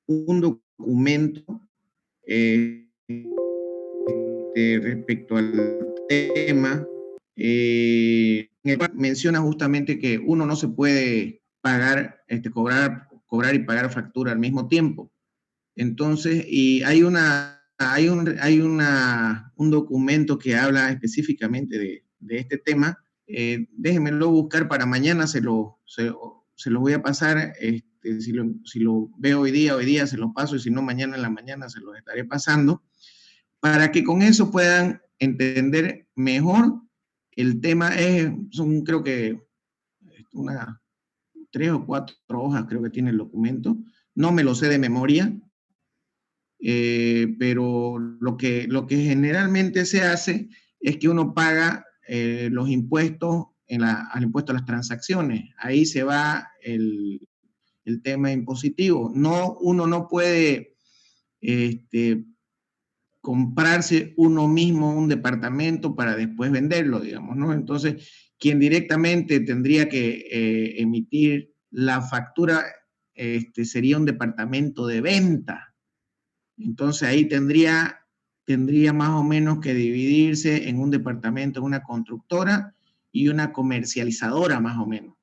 un documento respecto al tema, en el cual menciona justamente que uno no se puede pagar, cobrar y pagar factura al mismo tiempo. Entonces, y hay un documento que habla específicamente de este tema. Déjenmelo buscar para mañana, se lo voy a pasar. Si lo veo hoy día se lo paso, y si no, mañana en la mañana se los estaré pasando, para que con eso puedan entender mejor el tema. Creo que unas 3 o 4 hojas, creo que tiene el documento. No me lo sé de memoria, pero lo que generalmente se hace es que uno paga los impuestos al impuesto a las transacciones. Ahí se va el tema impositivo. Uno no puede comprarse uno mismo un departamento para después venderlo, digamos, ¿no? Entonces, quien directamente tendría que emitir la factura sería un departamento de venta. Entonces ahí tendría más o menos que dividirse en un departamento, una constructora y una comercializadora, más o menos,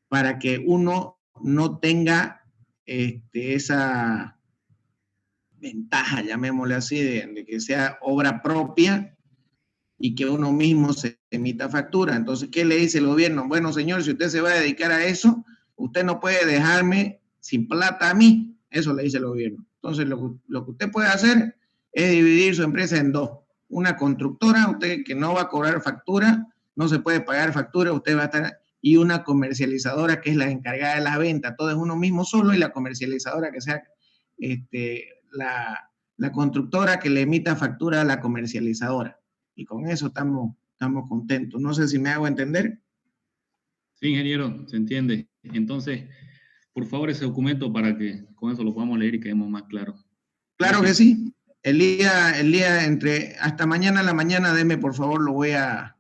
para que uno no tenga esa ventaja, llamémosle así, de que sea obra propia y que uno mismo se emita factura. Entonces, ¿qué le dice el gobierno? Bueno, señor, si usted se va a dedicar a eso, usted no puede dejarme sin plata a mí. Eso le dice el gobierno. Entonces, lo que usted puede hacer es dividir su empresa en dos. Una constructora, usted que no va a cobrar factura, no se puede pagar factura, usted va a estar, y una comercializadora que es la encargada de la venta. Todo es uno mismo solo, y la comercializadora que sea la constructora que le emita factura a la comercializadora. Y con eso estamos contentos. No sé si me hago entender. Sí, ingeniero, se entiende. Entonces, por favor, ese documento para que con eso lo podamos leer y quedemos más claros. Claro que sí. El día hasta mañana a la mañana, deme por favor, lo voy a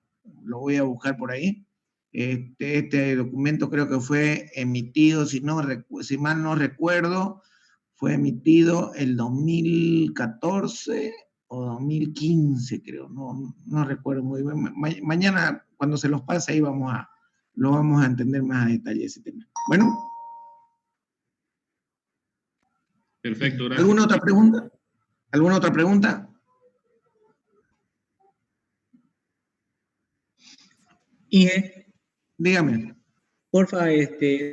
buscar por ahí. Este documento creo que fue emitido, si mal no recuerdo, fue emitido el 2014 o 2015, creo. No recuerdo muy bien. Mañana, cuando se los pase, ahí lo vamos a entender más a detalle ese tema. Bueno. Perfecto, gracias. ¿Alguna otra pregunta? ¿Alguna otra pregunta? Inge, dígame. Porfa,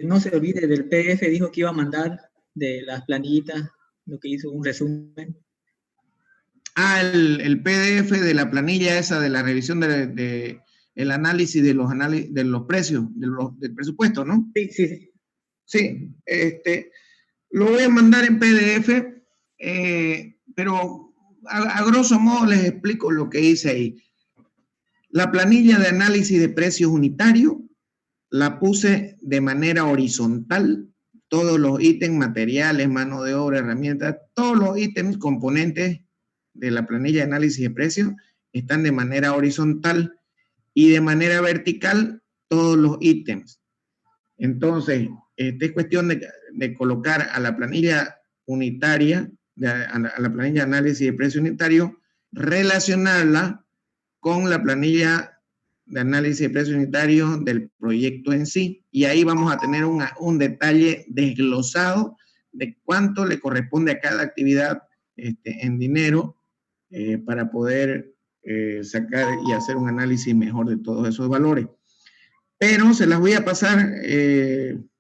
no se olvide del PDF, dijo que iba a mandar de las planillitas, lo que hizo un resumen. El PDF de la planilla esa de la revisión el análisis de los precios, del presupuesto, ¿no? Sí. Sí, lo voy a mandar en PDF, pero a grosso modo les explico lo que hice ahí. La planilla de análisis de precios unitario la puse de manera horizontal. Todos los ítems, materiales, mano de obra, herramientas, todos los ítems, componentes de la planilla de análisis de precios están de manera horizontal, y de manera vertical todos los ítems. Entonces, es cuestión de colocar a la planilla unitaria, a la planilla de análisis de precio unitario, relacionarla con la planilla de análisis de precio unitario del proyecto en sí, y ahí vamos a tener un detalle desglosado de cuánto le corresponde a cada actividad en dinero, para poder sacar y hacer un análisis mejor de todos esos valores. Pero se las voy a pasar,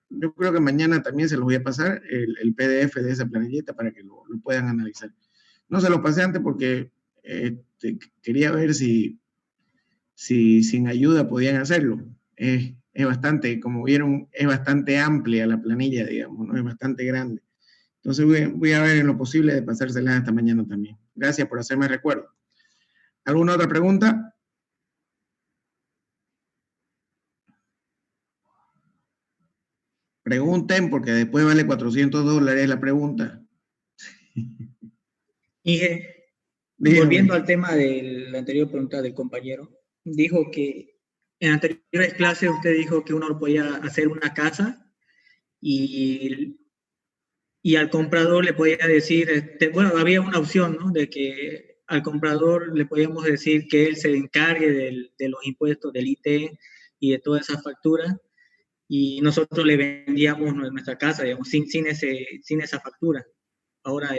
yo creo que mañana también se los voy a pasar el PDF de esa planillita para que lo puedan analizar. No se lo pasé antes porque quería ver si sin ayuda podían hacerlo. Es bastante, como vieron, es bastante amplia la planilla, digamos, ¿no? Es bastante grande. Entonces voy a ver en lo posible de pasárselas hasta mañana también. Gracias por hacerme recuerdo. ¿Alguna otra pregunta? Pregunten, porque después vale $400 la pregunta. Inge, volviendo al tema de la anterior pregunta del compañero, dijo que en anteriores clases usted dijo que uno podía hacer una casa y y al comprador le podía decir, bueno, había una opción, ¿no? De que al comprador le podíamos decir que él se encargue de los impuestos del IT y de todas esas facturas, y nosotros le vendíamos nuestra casa, digamos, sin esa factura. Ahora,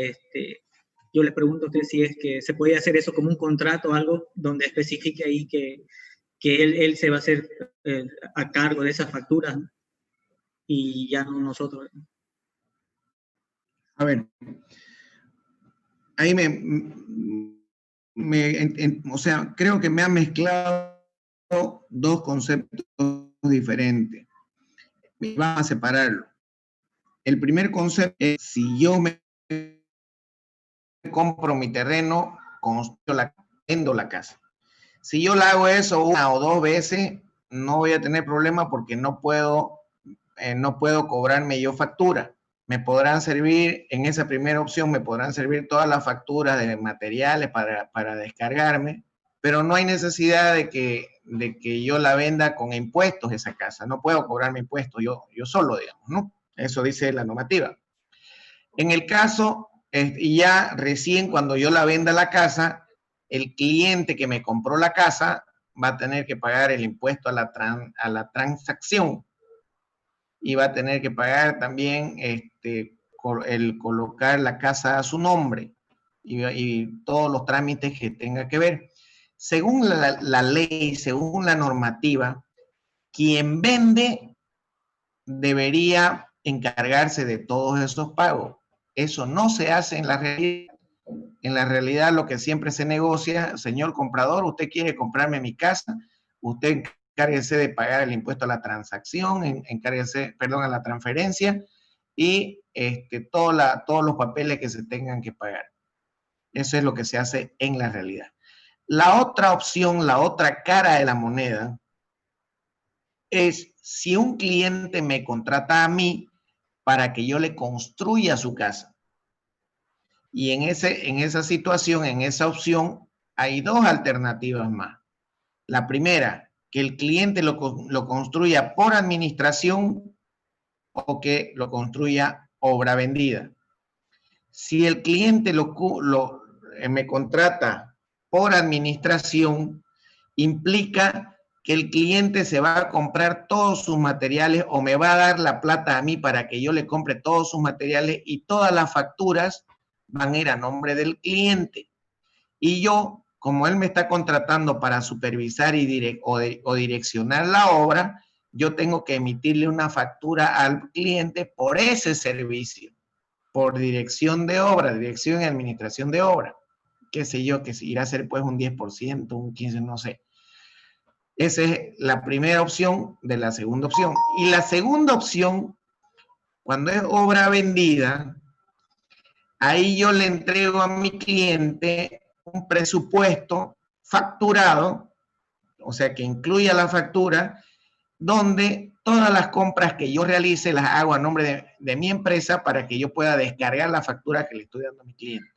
yo le pregunto a usted si es que se puede hacer eso como un contrato o algo donde especifique ahí que él se va a hacer a cargo de esas facturas, ¿no? Y ya no nosotros. A ver, ahí o sea, creo que me ha mezclado dos conceptos diferentes. Vamos a separarlo. El primer concepto es, si yo me compro mi terreno, vendo la casa. Si yo la hago eso una o dos veces, no voy a tener problema porque no puedo cobrarme yo factura. Me podrán servir, en esa primera opción, me podrán servir todas las facturas de materiales para descargarme, pero no hay necesidad de que yo la venda con impuestos esa casa. No puedo cobrarme impuestos yo solo, digamos, ¿no? Eso dice la normativa. En el caso, y ya recién cuando yo la venda la casa, el cliente que me compró la casa va a tener que pagar el impuesto a la transacción y va a tener que pagar también el colocar la casa a su nombre y todos los trámites que tenga que ver. Según la ley, según la normativa, quien vende debería encargarse de todos esos pagos. Eso no se hace en la realidad. En la realidad lo que siempre se negocia, señor comprador, usted quiere comprarme mi casa, usted encárguese de pagar el impuesto a la transacción, encárguese, perdón, a la transferencia y todos los papeles que se tengan que pagar. Eso es lo que se hace en la realidad. La otra opción, la otra cara de la moneda, es si un cliente me contrata a mí para que yo le construya su casa. Y en esa situación, en esa opción, hay dos alternativas más. La primera, que el cliente lo construya por administración o que lo construya obra vendida. Si el cliente me contrata por administración, implica que el cliente se va a comprar todos sus materiales o me va a dar la plata a mí para que yo le compre todos sus materiales y todas las facturas van a ir a nombre del cliente. Y yo, como él me está contratando para supervisar o direccionar la obra, yo tengo que emitirle una factura al cliente por ese servicio, por dirección de obra, dirección y administración de obra. Qué sé yo, que irá a ser pues un 10%, un 15%, no sé. Esa es la primera opción de la segunda opción. Y la segunda opción, cuando es obra vendida, ahí yo le entrego a mi cliente un presupuesto facturado, o sea, que incluya la factura, donde todas las compras que yo realice las hago a nombre de mi empresa para que yo pueda descargar la factura que le estoy dando a mi cliente.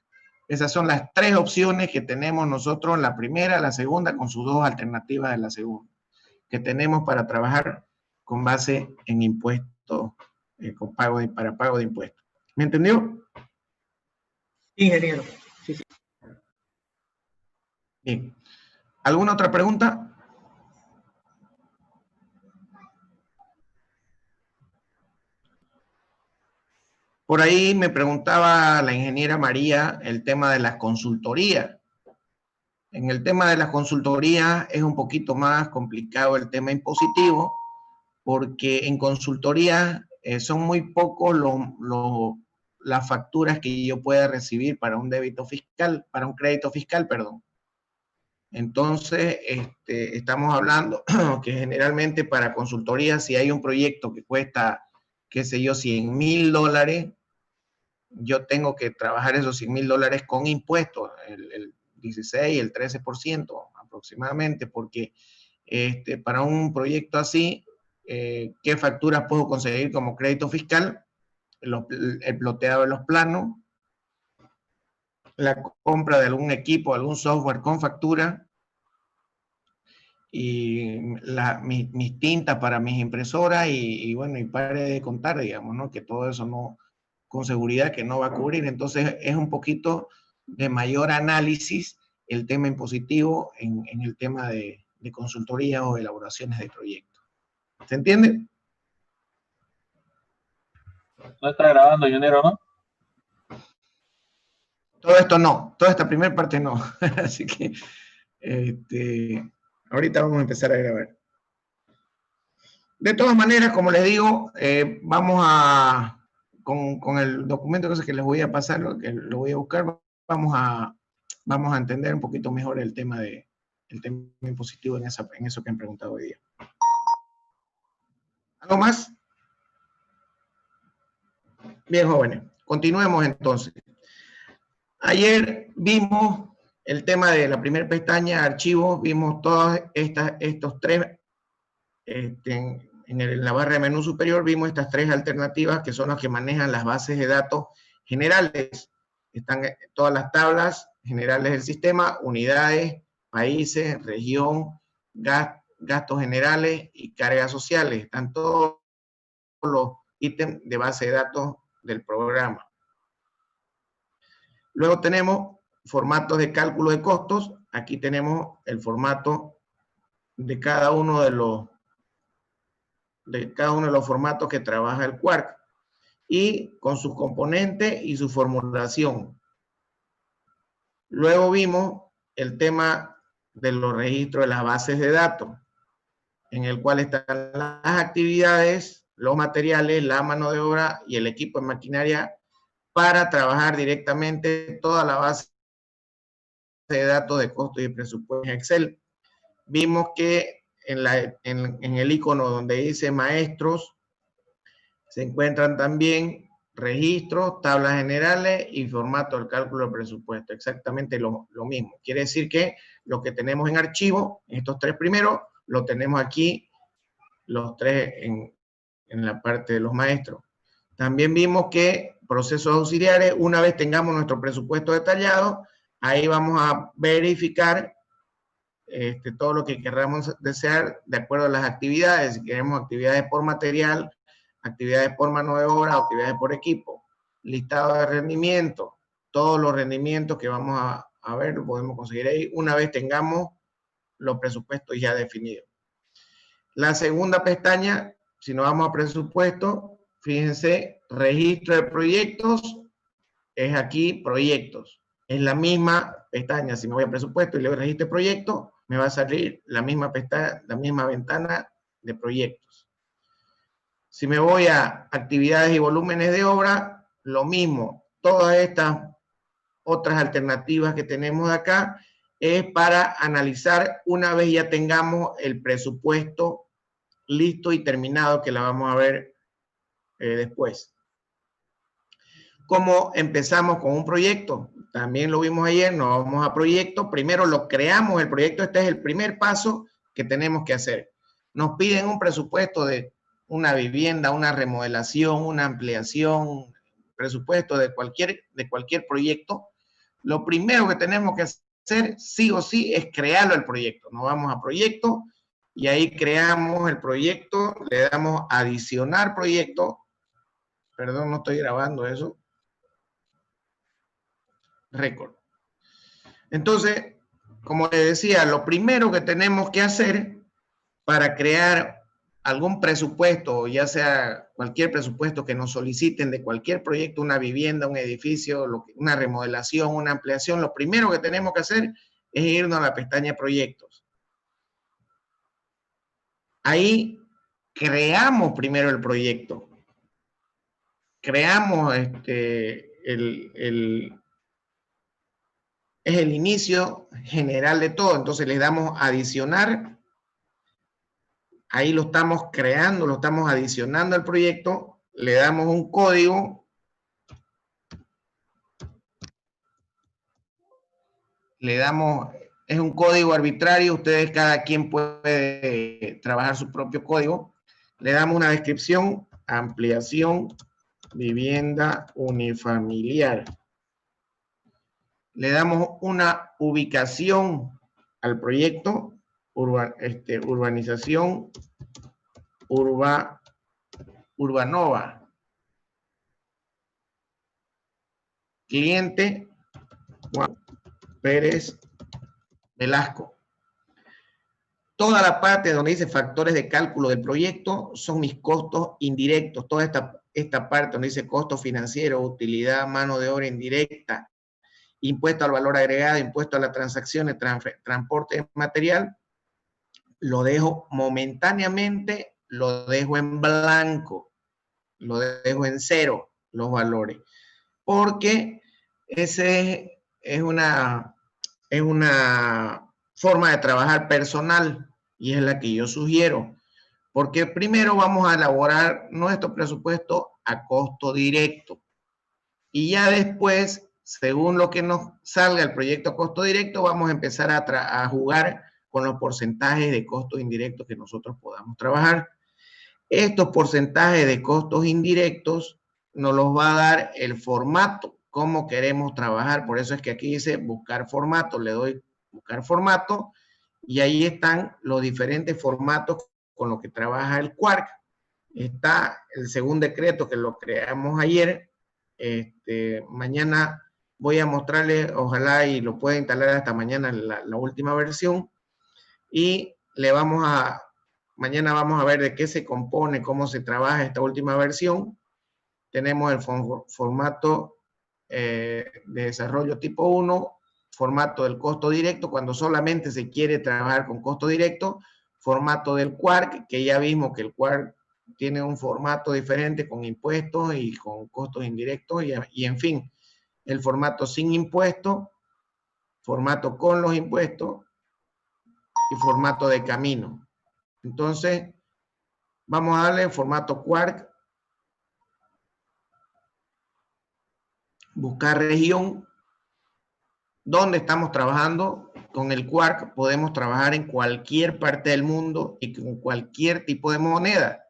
Esas son las tres opciones que tenemos nosotros, la primera, la segunda, con sus dos alternativas de la segunda, que tenemos para trabajar con base en impuestos, para pago de impuestos. ¿Me entendió? Ingeniero. Sí, sí. Bien. ¿Alguna otra pregunta? Por ahí me preguntaba la ingeniera María el tema de las consultorías. En el tema de las consultorías es un poquito más complicado el tema impositivo, porque en consultoría son muy pocos las facturas que yo pueda recibir para un débito fiscal, para un crédito fiscal, perdón. Entonces, estamos hablando que generalmente para consultoría, si hay un proyecto que cuesta, qué sé yo, $100,000, yo tengo que trabajar esos $100,000 con impuestos, el 16, el 13% aproximadamente, porque para un proyecto así, ¿qué facturas puedo conseguir como crédito fiscal? El ploteado de los planos, la compra de algún equipo, algún software con factura, y mis tintas para mis impresoras y bueno, y pare de contar, digamos, ¿no? Que todo eso no con seguridad que no va a cubrir. Entonces es un poquito de mayor análisis el tema impositivo en el tema de consultoría o elaboraciones de proyectos. ¿Se entiende? No está grabando, Ionero, ¿no? Todo esto no, toda esta primera parte no. Así que ahorita vamos a empezar a grabar. De todas maneras, como les digo, vamos a, con el documento que les voy a pasar, que lo voy a buscar, vamos a entender un poquito mejor el tema impositivo en eso que han preguntado hoy día. ¿Algo más? Bien, jóvenes, continuemos entonces. Ayer vimos el tema de la primera pestaña, archivos, vimos todos estos tres, en la barra de menú superior vimos estas tres alternativas que son las que manejan las bases de datos generales. Están todas las tablas generales del sistema, unidades, países, región, gastos generales y cargas sociales. Están todos los ítems de base de datos del programa. Luego tenemos formatos de cálculo de costos. Aquí tenemos el formato de cada uno de los formatos que trabaja el Quark y con sus componentes y su formulación. Luego vimos el tema de los registros de las bases de datos, en el cual están las actividades, los materiales, la mano de obra y el equipo de maquinaria para trabajar directamente toda la base de datos de costos y presupuestos en Excel. Vimos que en el icono donde dice maestros se encuentran también registros, tablas generales y formato del cálculo de presupuesto. Exactamente lo mismo. Quiere decir que lo que tenemos en archivo, estos tres primeros, lo tenemos aquí, los tres en la parte de los maestros. También vimos que procesos auxiliares, una vez tengamos nuestro presupuesto detallado, ahí vamos a verificar todo lo que queramos desear de acuerdo a las actividades. Si queremos actividades por material, actividades por mano de obra, actividades por equipo, listado de rendimiento, todos los rendimientos que vamos a ver, lo podemos conseguir ahí una vez tengamos los presupuestos ya definidos. La segunda pestaña, si nos vamos a presupuesto, fíjense, registro de proyectos, es aquí proyectos. Es la misma pestaña, si me voy a presupuesto y le doy registro de proyectos, me va a salir la misma pestaña, la misma ventana de proyectos. Si me voy a actividades y volúmenes de obra, lo mismo. Todas estas otras alternativas que tenemos acá es para analizar una vez ya tengamos el presupuesto listo y terminado, que la vamos a ver después. ¿Cómo empezamos con un proyecto? También lo vimos ayer, nos vamos a proyecto. Primero lo creamos, el proyecto, este es el primer paso que tenemos que hacer. Nos piden un presupuesto de una vivienda, una remodelación, una ampliación, presupuesto de cualquier proyecto. Lo primero que tenemos que hacer, sí o sí, es crearlo el proyecto. Nos vamos a proyecto y ahí creamos el proyecto, le damos adicionar proyecto. Perdón, no estoy grabando eso. Récord. Entonces, como les decía, lo primero que tenemos que hacer para crear algún presupuesto, ya sea cualquier presupuesto que nos soliciten de cualquier proyecto, una vivienda, un edificio, una remodelación, una ampliación, lo primero que tenemos que hacer es irnos a la pestaña Proyectos. Ahí creamos primero el proyecto. Creamos es el inicio general de todo. Entonces le damos adicionar. Ahí lo estamos creando, lo estamos adicionando al proyecto. Le damos un código. Le damos, es un código arbitrario. Ustedes, cada quien puede trabajar su propio código. Le damos una descripción, ampliación, vivienda unifamiliar. Le damos una ubicación al proyecto, urbanización Urbanova. cliente Juan Pérez Velasco. Toda la parte donde dice factores de cálculo del proyecto son mis costos indirectos. Toda esta parte donde dice costo financiero, utilidad, mano de obra indirecta, impuesto al valor agregado, impuesto a las transacciones, transporte de material, lo dejo momentáneamente, lo dejo en blanco, lo dejo en cero los valores, porque ese es una forma de trabajar personal y es la que yo sugiero, porque primero vamos a elaborar nuestro presupuesto a costo directo y ya después, según lo que nos salga el proyecto a costo directo, vamos a empezar a jugar con los porcentajes de costos indirectos que nosotros podamos trabajar. Estos porcentajes de costos indirectos nos los va a dar el formato, cómo queremos trabajar. Por eso es que aquí dice buscar formato, le doy buscar formato y ahí están los diferentes formatos con los que trabaja el Quark. Está el segundo decreto que lo creamos ayer. Mañana voy a mostrarle, ojalá y lo pueda instalar hasta mañana la última versión y mañana vamos a ver de qué se compone, cómo se trabaja esta última versión. Tenemos el formato de desarrollo tipo 1, formato del costo directo, cuando solamente se quiere trabajar con costo directo, formato del Quark, que ya vimos que el Quark tiene un formato diferente con impuestos y con costos indirectos, y en fin, el formato sin impuestos, formato con los impuestos y formato de camino. Entonces, vamos a darle el formato Quark, buscar región, donde estamos trabajando. Con el Quark podemos trabajar en cualquier parte del mundo y con cualquier tipo de moneda,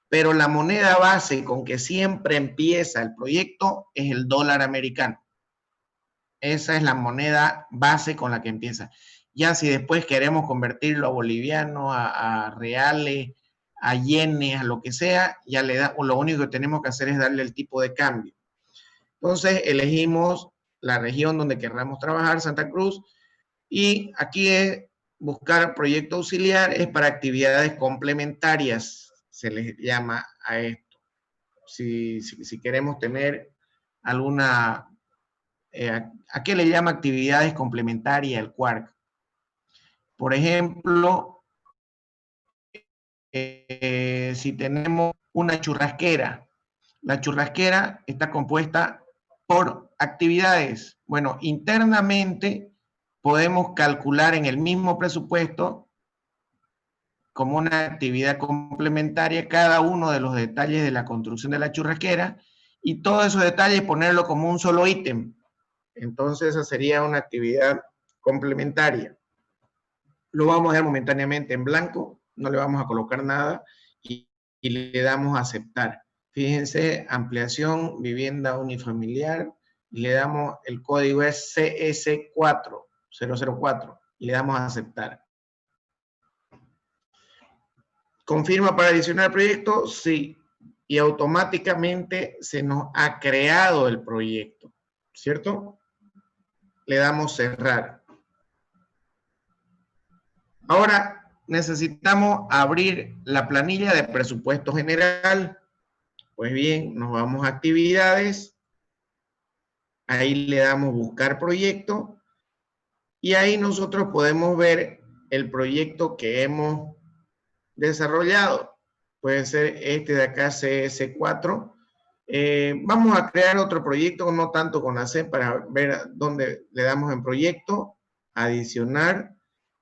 pero la moneda base con que siempre empieza el proyecto es el dólar americano. Esa es la moneda base con la que empieza. Ya si después queremos convertirlo a boliviano, a reales, a yenes, a lo que sea, ya lo único que tenemos que hacer es darle el tipo de cambio. Entonces elegimos la región donde querramos trabajar, Santa Cruz, y aquí es buscar proyecto auxiliar, es para actividades complementarias, se les llama a esto. Si queremos tener alguna, ¿a qué le llama actividades complementarias el Quark? Por ejemplo, si tenemos una churrasquera, la churrasquera está compuesta por actividades. Bueno, internamente podemos calcular en el mismo presupuesto como una actividad complementaria cada uno de los detalles de la construcción de la churrasquera y todos esos detalles ponerlo como un solo ítem. Entonces esa sería una actividad complementaria. Lo vamos a dejar momentáneamente en blanco, no le vamos a colocar nada y le damos a aceptar. Fíjense, ampliación, vivienda unifamiliar, y le damos, el código es CS4004, y le damos a aceptar. ¿Confirma para adicionar el proyecto? Sí. Y automáticamente se nos ha creado el proyecto, ¿cierto? Le damos cerrar. Ahora necesitamos abrir la planilla de presupuesto general. Pues bien, nos vamos a actividades. Ahí le damos buscar proyecto. Y ahí nosotros podemos ver el proyecto que hemos desarrollado. Puede ser este de acá, CS4. Vamos a crear otro proyecto, no tanto con la C, para ver dónde le damos en proyecto, adicionar.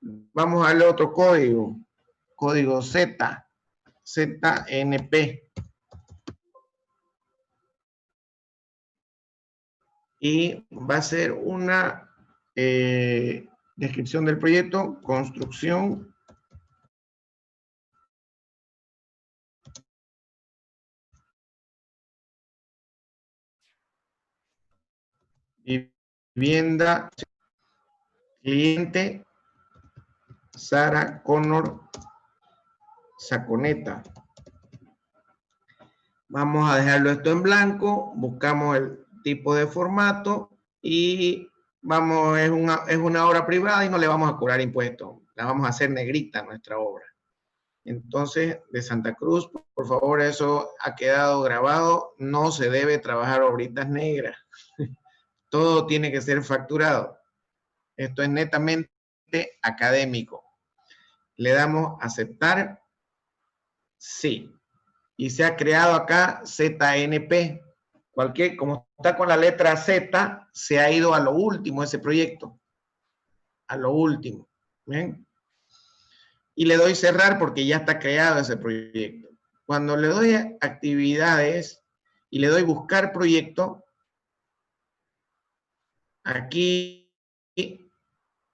Vamos a darle otro código, código Z, ZNP. Y va a ser una descripción del proyecto, construcción. Vivienda, cliente, Sara Connor Saconeta. Vamos a dejarlo esto en blanco, buscamos el tipo de formato y vamos, es una obra privada y no le vamos a cobrar impuestos. La vamos a hacer negrita nuestra obra. Entonces, de Santa Cruz, por favor, eso ha quedado grabado. No se debe trabajar obritas negras. Todo tiene que ser facturado. Esto es netamente académico. Le damos aceptar. Sí. Y se ha creado acá ZNP. Como está con la letra Z, se ha ido a lo último ese proyecto. A lo último. ¿Ven? Y le doy cerrar porque ya está creado ese proyecto. Cuando le doy actividades y le doy buscar proyecto, aquí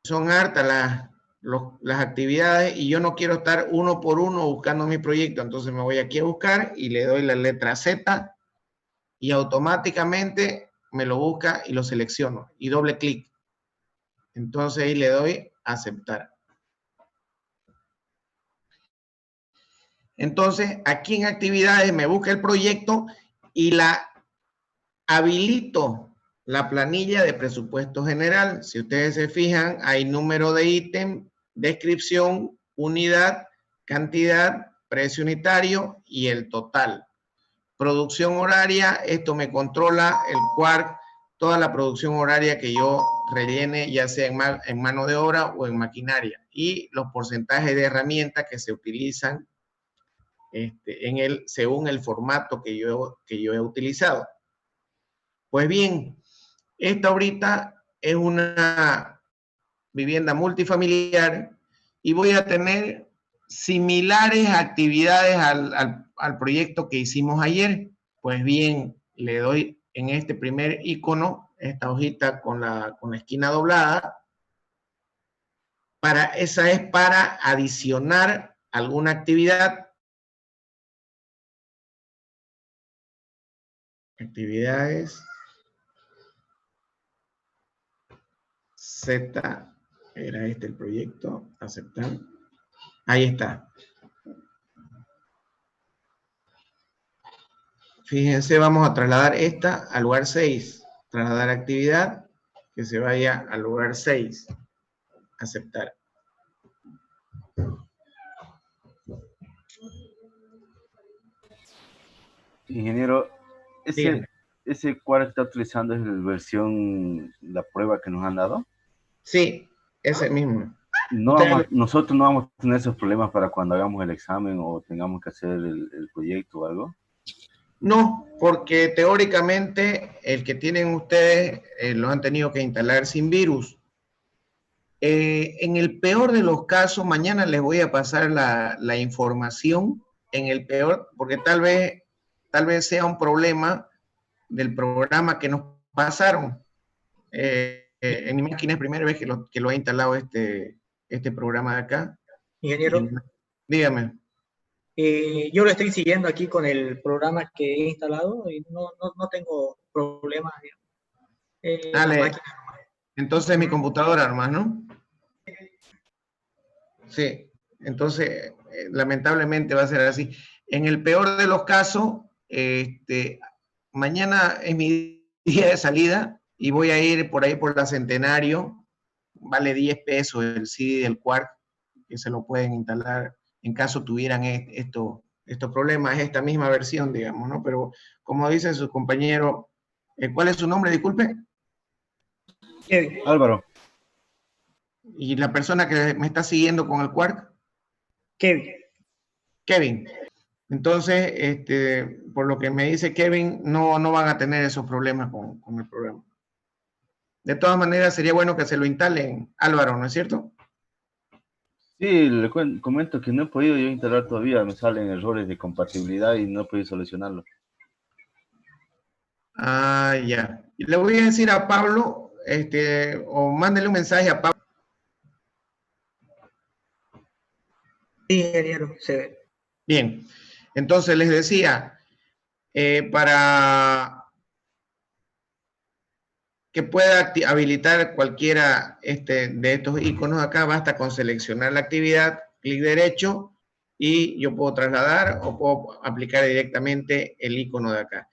son hartas las actividades y yo no quiero estar uno por uno buscando mi proyecto. Entonces me voy aquí a buscar y le doy la letra Z y automáticamente me lo busca y lo selecciono y doble clic. Entonces ahí le doy aceptar. Entonces aquí en actividades me busca el proyecto y la habilito la planilla de presupuesto general. Si ustedes se fijan, hay número de ítem, descripción, unidad, cantidad, precio unitario y el total. Producción horaria, esto me controla el Quark, toda la producción horaria que yo rellene, ya sea en mano de obra o en maquinaria. Y los porcentajes de herramientas que se utilizan según el formato que yo he utilizado. Pues bien, esta ahorita es una vivienda multifamiliar y voy a tener similares actividades al proyecto que hicimos ayer. Pues bien, le doy en este primer icono, esta hojita con la esquina doblada. Esa es para adicionar alguna actividad. Actividades. Z, era este el proyecto, aceptar. Ahí está. Fíjense, vamos a trasladar esta al lugar 6. Trasladar actividad, que se vaya al lugar 6. Aceptar. Ingeniero, ese cual está utilizando es la versión, la prueba que nos han dado. Sí, ese mismo. Nosotros no vamos a tener esos problemas para cuando hagamos el examen o tengamos que hacer el proyecto o algo. No, porque teóricamente el que tienen ustedes lo han tenido que instalar sin virus. En el peor de los casos, mañana les voy a pasar la información. En el peor, porque tal vez sea un problema del programa que nos pasaron. En mi máquina es primera vez que lo ha instalado este programa de acá. Ingeniero. Dígame. Yo lo estoy siguiendo aquí con el programa que he instalado y no tengo problemas. Dale. Entonces mi computadora nomás, ¿no? Sí. Entonces, lamentablemente va a ser así. En el peor de los casos, mañana es mi día de salida y voy a ir por ahí por la Centenario. Vale 10 pesos el CD del Quark, que se lo pueden instalar en caso tuvieran estos problemas, esta misma versión, digamos, ¿no? Pero como dice su compañero, ¿cuál es su nombre? Disculpe. Kevin. Álvaro. ¿Y la persona que me está siguiendo con el Quark? Kevin. Entonces, por lo que me dice Kevin, no van a tener esos problemas con el programa. De todas maneras, sería bueno que se lo instalen, Álvaro, ¿no es cierto? Sí, le comento que no he podido yo instalar todavía, me salen errores de compatibilidad y no he podido solucionarlo. Ah, ya. Le voy a decir a Pablo, o mándele un mensaje a Pablo. Sí, ingeniero, se ve. Bien, entonces les decía, para que pueda habilitar cualquiera de estos iconos acá, basta con seleccionar la actividad, clic derecho, y yo puedo trasladar o puedo aplicar directamente el icono de acá.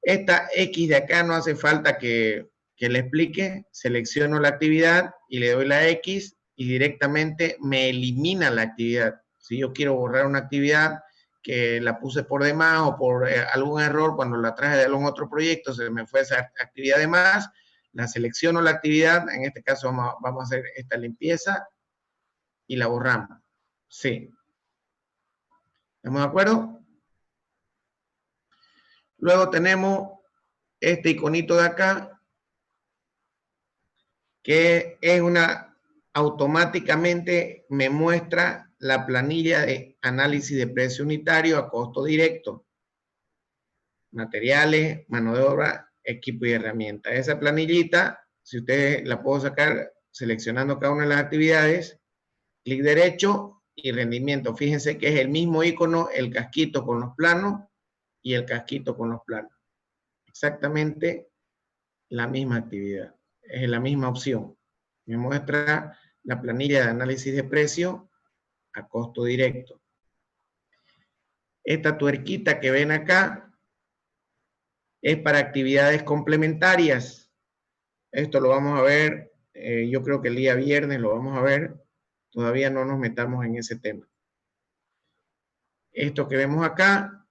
Esta X de acá no hace falta que le explique. Selecciono la actividad y le doy la X y directamente me elimina la actividad. Si yo quiero borrar una actividad que la puse por demás o por algún error cuando la traje de algún otro proyecto, se me fue esa actividad de más, la selecciono la actividad, en este caso vamos a hacer esta limpieza y la borramos. Sí. ¿Estamos de acuerdo? Luego tenemos este iconito de acá, que es automáticamente me muestra la planilla de análisis de precio unitario a costo directo. Materiales, mano de obra, equipo y herramientas. Esa planillita, si ustedes la puedo sacar seleccionando cada una de las actividades, clic derecho y rendimiento. Fíjense que es el mismo icono, el casquito con los planos y el casquito con los planos. Exactamente la misma actividad. Es la misma opción. Me muestra la planilla de análisis de precio a costo directo. Esta tuerquita que ven acá es para actividades complementarias. Esto lo vamos a ver, yo creo que el día viernes lo vamos a ver. Todavía no nos metamos en ese tema. Esto que vemos acá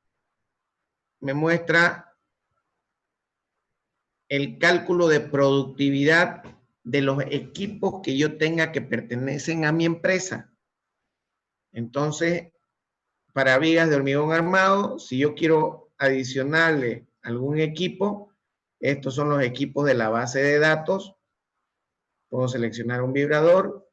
me muestra el cálculo de productividad de los equipos que yo tenga que pertenecen a mi empresa. Entonces, para vigas de hormigón armado, si yo quiero adicionarle algún equipo, estos son los equipos de la base de datos. Puedo seleccionar un vibrador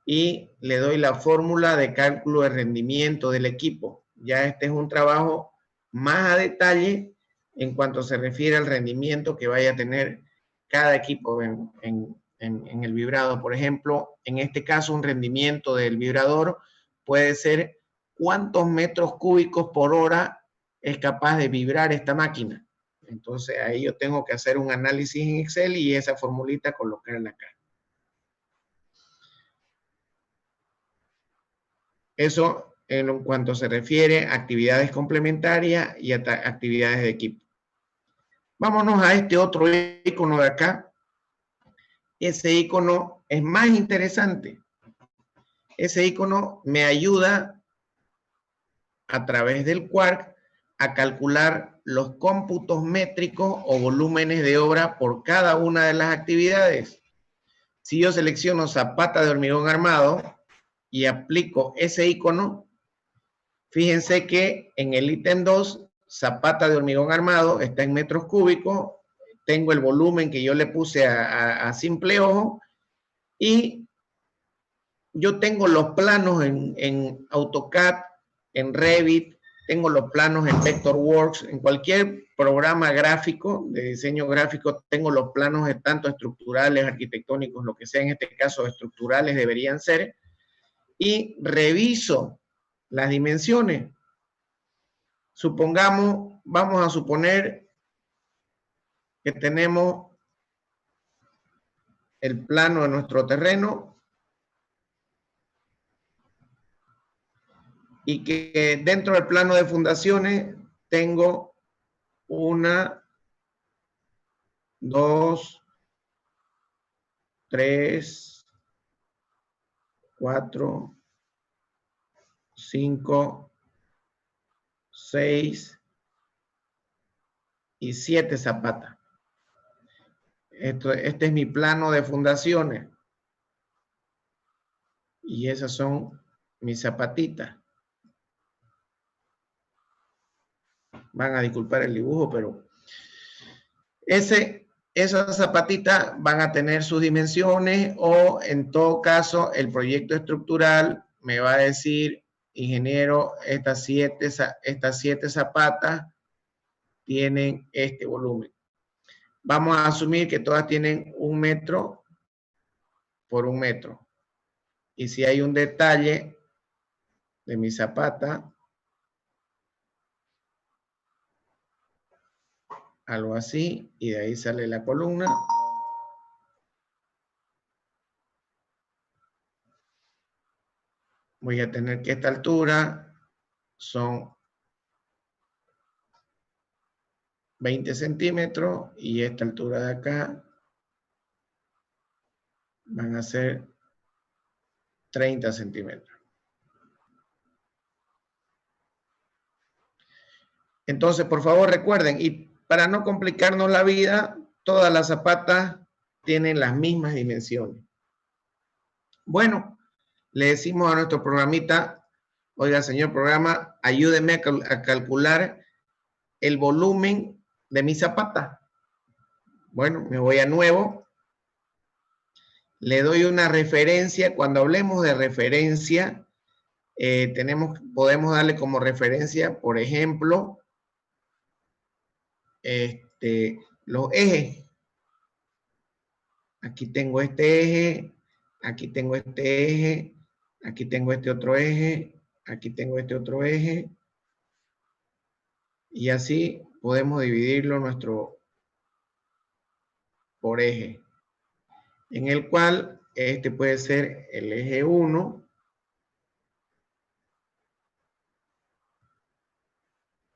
y le doy la fórmula de cálculo de rendimiento del equipo. Ya este es un trabajo más a detalle en cuanto se refiere al rendimiento que vaya a tener cada equipo en el vibrado. Por ejemplo, en este caso, un rendimiento del vibrador puede ser cuántos metros cúbicos por hora es capaz de vibrar esta máquina. Entonces, ahí yo tengo que hacer un análisis en Excel y esa formulita colocarla acá. Eso en cuanto se refiere a actividades complementarias y a actividades de equipo. Vámonos a este otro icono de acá. Ese icono es más interesante. Ese icono me ayuda a través del Quark a calcular los cómputos métricos o volúmenes de obra por cada una de las actividades. Si yo selecciono zapata de hormigón armado y aplico ese icono, fíjense que en el ítem 2, zapata de hormigón armado, está en metros cúbicos, tengo el volumen que yo le puse a simple ojo y yo tengo los planos en AutoCAD, en Revit, tengo los planos en Vectorworks, en cualquier programa gráfico, de diseño gráfico, tengo los planos tanto estructurales, arquitectónicos, lo que sea, en este caso estructurales deberían ser, y reviso las dimensiones. Supongamos, vamos a suponer que tenemos el plano de nuestro terreno y que dentro del plano de fundaciones tengo 1, 2, 3, 4, 5, 6 y 7 zapatas. Este es mi plano de fundaciones. Y esas son mis zapatitas. Van a disculpar el dibujo, pero esas zapatitas van a tener sus dimensiones o en todo caso el proyecto estructural me va a decir, ingeniero, estas siete zapatas tienen este volumen. Vamos a asumir que todas tienen 1 metro por 1 metro. Y si hay un detalle de mi zapata, algo así, y de ahí sale la columna. Voy a tener que esta altura son 20 centímetros y esta altura de acá van a ser 30 centímetros. Entonces, por favor, recuerden, y para no complicarnos la vida, todas las zapatas tienen las mismas dimensiones. Bueno, le decimos a nuestro programita, oiga, señor programa, ayúdeme a calcular el volumen de mi zapata. Bueno, me voy a nuevo. Le doy una referencia. Cuando hablemos de referencia, podemos darle como referencia, por ejemplo, los ejes. Aquí tengo este eje, aquí tengo este eje, aquí tengo este otro eje, aquí tengo este otro eje. Y así podemos dividirlo por eje, en el cual este puede ser el eje 1,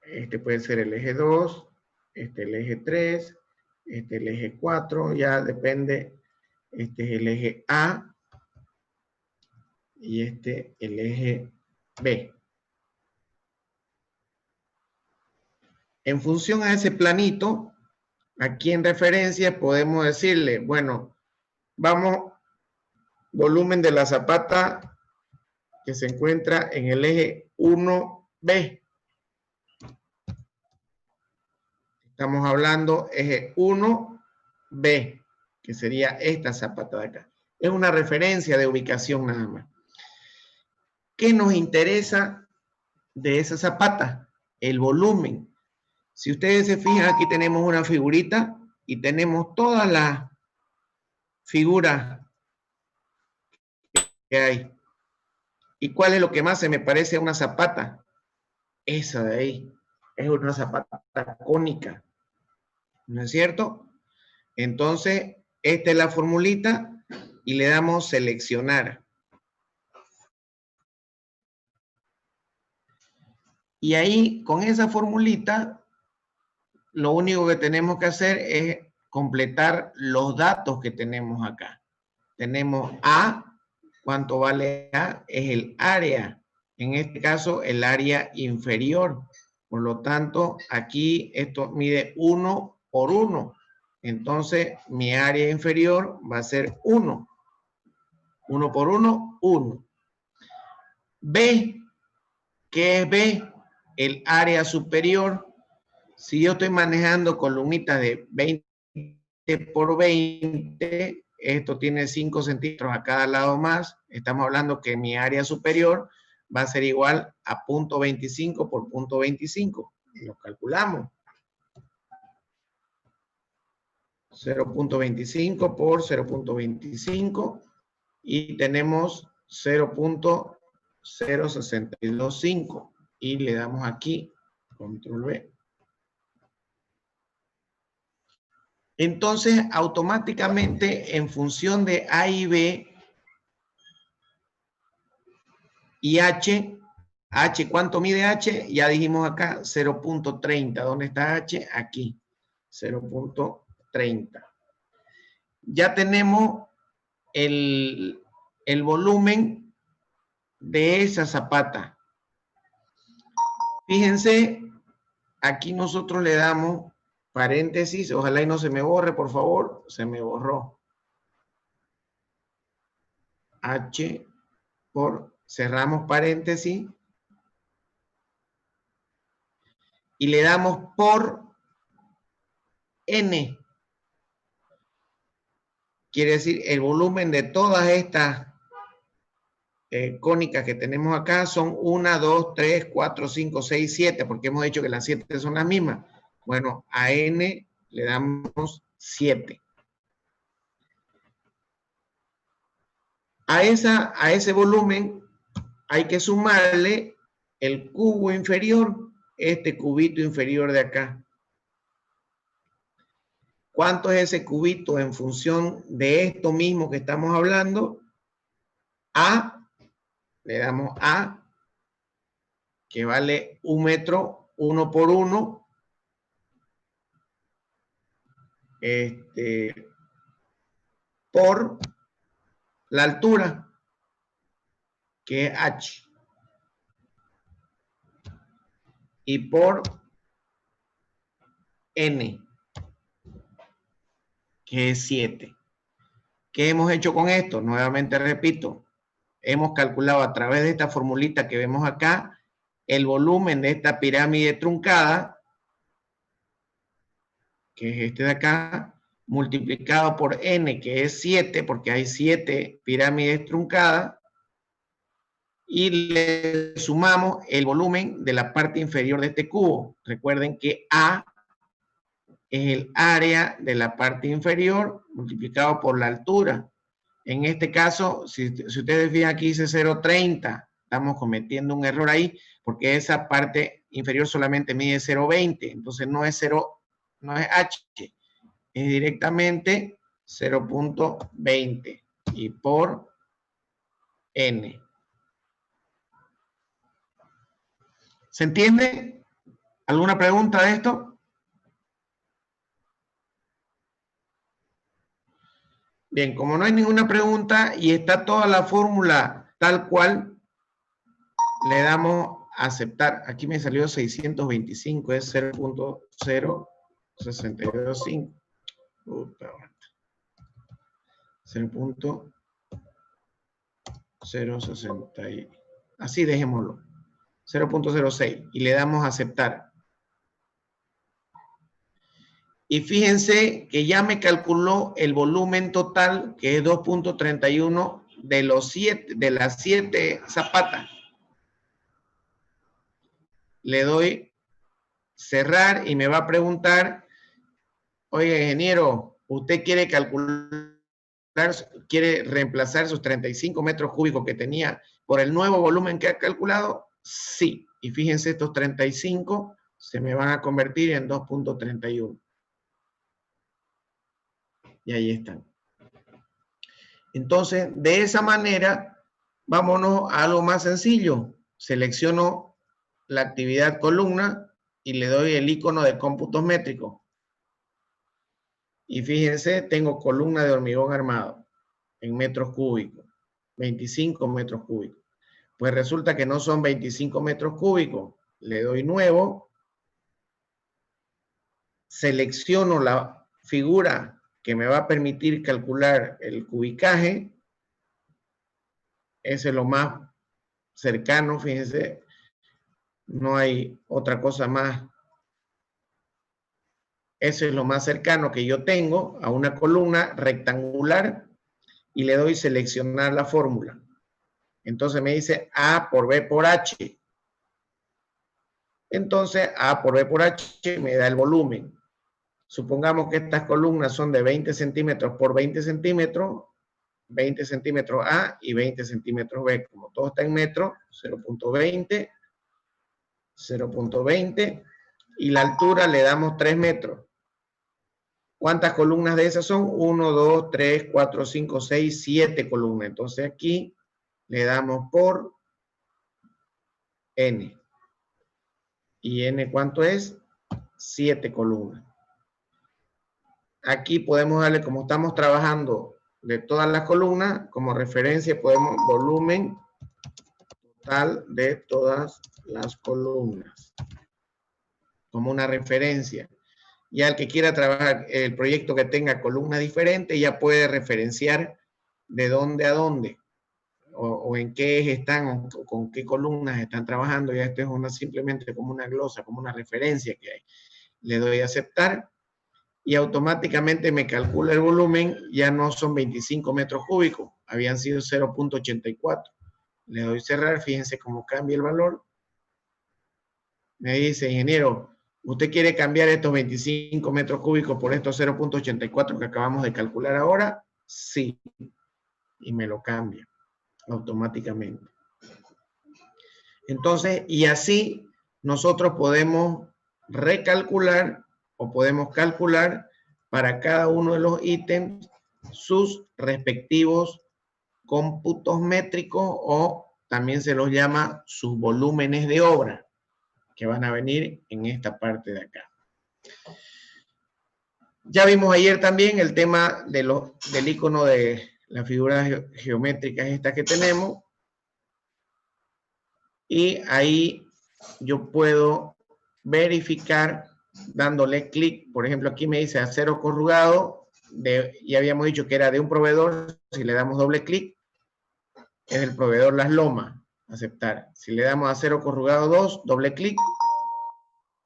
este puede ser el eje 2, este el eje 3, este el eje 4, ya depende, este es el eje A y este el eje B. En función a ese planito, aquí en referencia podemos decirle, bueno, vamos, volumen de la zapata que se encuentra en el eje 1B. Estamos hablando eje 1B, que sería esta zapata de acá. Es una referencia de ubicación nada más. ¿Qué nos interesa de esa zapata? El volumen. Si ustedes se fijan, aquí tenemos una figurita y tenemos todas las figuras que hay. ¿Y cuál es lo que más se me parece a una zapata? Esa de ahí. Es una zapata cónica. ¿No es cierto? Entonces, esta es la formulita y le damos seleccionar. Y ahí, con esa formulita, lo único que tenemos que hacer es completar los datos que tenemos acá. Tenemos A, ¿cuánto vale A? Es el área. En este caso, el área inferior. Por lo tanto, aquí esto mide 1 por 1. Entonces, mi área inferior va a ser 1. 1 por 1, 1. B, ¿qué es B? El área superior. Si yo estoy manejando columnitas de 20 por 20, esto tiene 5 centímetros a cada lado más. Estamos hablando que mi área superior va a ser igual a 0.25 por 0.25. Lo calculamos. 0.25 por 0.25 y tenemos 0.0625 y le damos aquí control V. Entonces, automáticamente, en función de A y B y H, ¿cuánto mide H? Ya dijimos acá, 0.30. ¿Dónde está H? Aquí, 0.30. Ya tenemos el volumen de esa zapata. Fíjense, aquí nosotros le damos paréntesis, ojalá y no se me borre, por favor, se me borró. H por, cerramos paréntesis y le damos por N. Quiere decir, el volumen de todas estas cónicas que tenemos acá son 1, 2, 3, 4, 5, 6, 7, porque hemos dicho que las 7 son las mismas. Bueno, a N le damos 7. A ese volumen hay que sumarle el cubo inferior, este cubito inferior de acá. ¿Cuánto es ese cubito en función de esto mismo que estamos hablando? A, le damos A, que vale 1 metro, 1 por 1. por la altura, que es H, y por N, que es 7. ¿Qué hemos hecho con esto? Nuevamente repito, hemos calculado a través de esta formulita que vemos acá el volumen de esta pirámide truncada, que es este de acá, multiplicado por N, que es 7, porque hay 7 pirámides truncadas, y le sumamos el volumen de la parte inferior de este cubo. Recuerden que A es el área de la parte inferior multiplicado por la altura. En este caso, si ustedes fijan aquí dice 0,30. Estamos cometiendo un error ahí porque esa parte inferior solamente mide 0,20. Entonces no es H, es directamente 0,20 y por N. ¿Se entiende? ¿Alguna pregunta de esto? Bien, como no hay ninguna pregunta y está toda la fórmula tal cual, le damos a aceptar. Aquí me salió 625, es 0.0625. 0.060. Así dejémoslo. 0.06 y le damos a aceptar. Y fíjense que ya me calculó el volumen total, que es 2.31 de las 7 zapatas. Le doy cerrar y me va a preguntar, oye, ingeniero, ¿usted quiere calcular, quiere reemplazar sus 35 metros cúbicos que tenía por el nuevo volumen que ha calculado? Sí. Y fíjense, estos 35 se me van a convertir en 2.31. Y ahí están. Entonces, de esa manera, vámonos a algo más sencillo. Selecciono la actividad columna y le doy el icono de cómputos métricos. Y fíjense, tengo columna de hormigón armado en metros cúbicos, 25 metros cúbicos. Pues resulta que no son 25 metros cúbicos. Le doy nuevo, selecciono la figura que me va a permitir calcular el cubicaje. Ese es lo más cercano, fíjense. No hay otra cosa más. Ese es lo más cercano que yo tengo a una columna rectangular y le doy seleccionar la fórmula. Entonces me dice A por B por H. Entonces A por B por H me da el volumen. Supongamos que estas columnas son de 20 centímetros por 20 centímetros, 20 centímetros A y 20 centímetros B. Como todo está en metros, 0.20, 0.20 y la altura le damos 3 metros. ¿Cuántas columnas de esas son? 1, 2, 3, 4, 5, 6, 7 columnas. Entonces aquí le damos por N. ¿Y N cuánto es? 7 columnas. Aquí podemos darle, como estamos trabajando de todas las columnas, como referencia podemos volumen total de todas las columnas. Como una referencia. Ya el que quiera trabajar el proyecto que tenga columnas diferentes, ya puede referenciar de dónde a dónde, o en qué eje están, o con qué columnas están trabajando. Ya esto es simplemente como una glosa, como una referencia que hay. Le doy a aceptar y automáticamente me calcula el volumen. Ya no son 25 metros cúbicos, habían sido 0.84. Le doy cerrar, fíjense cómo cambia el valor. Me dice, ingeniero, ¿usted quiere cambiar estos 25 metros cúbicos por estos 0.84 que acabamos de calcular ahora? Sí. Y me lo cambia automáticamente. Entonces, y así nosotros podemos recalcular o podemos calcular para cada uno de los ítems sus respectivos cómputos métricos, o también se los llama sus volúmenes de obra, que van a venir en esta parte de acá. Ya vimos ayer también el tema de del icono de las figuras geométricas estas que tenemos. Y ahí yo puedo verificar dándole clic. Por ejemplo, aquí me dice acero corrugado. Ya habíamos dicho que era de un proveedor. Si le damos doble clic, es el proveedor Las Lomas. Aceptar. Si le damos acero corrugado 2, doble clic,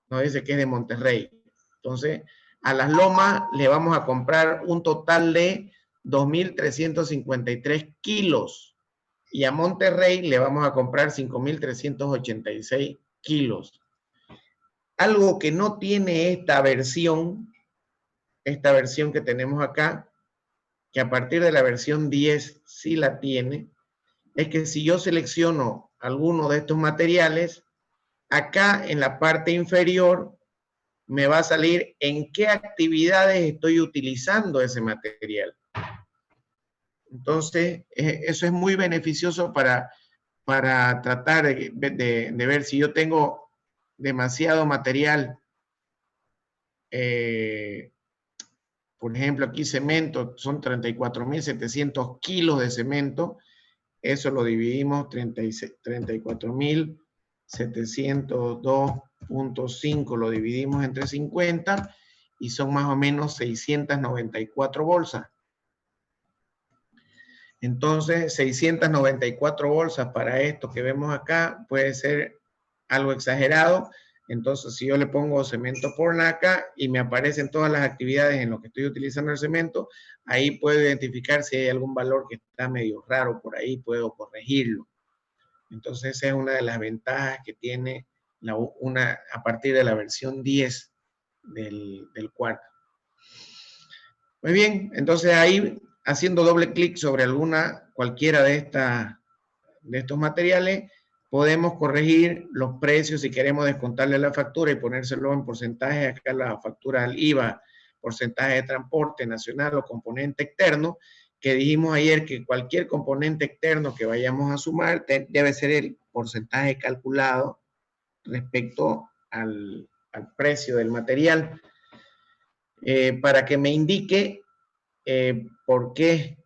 nos dice que es de Monterrey. Entonces, a Las Lomas le vamos a comprar un total de 2.353 kilos. Y a Monterrey le vamos a comprar 5.386 kilos. Algo que no tiene esta versión que tenemos acá, que a partir de la versión 10 sí la tiene, es que si yo selecciono alguno de estos materiales, acá en la parte inferior me va a salir en qué actividades estoy utilizando ese material. Entonces, eso es muy beneficioso para tratar de ver si yo tengo demasiado material. Por ejemplo, aquí cemento, son 34.700 kilos de cemento. Eso lo dividimos, 34.702.5 lo dividimos entre 50 y son más o menos 694 bolsas. Entonces, 694 bolsas para esto que vemos acá puede ser algo exagerado. Entonces, si yo le pongo cemento por NACA y me aparecen todas las actividades en lo que estoy utilizando el cemento, ahí puedo identificar si hay algún valor que está medio raro por ahí, puedo corregirlo. Entonces, esa es una de las ventajas que tiene a partir de la versión 10 del Quark. Muy bien, entonces ahí haciendo doble clic sobre cualquiera de estos materiales, podemos corregir los precios si queremos descontarle la factura y ponérselo en porcentaje. Acá la factura al IVA, porcentaje de transporte nacional o componente externo, que dijimos ayer que cualquier componente externo que vayamos a sumar debe ser el porcentaje calculado respecto al precio del material. Para que me indique por qué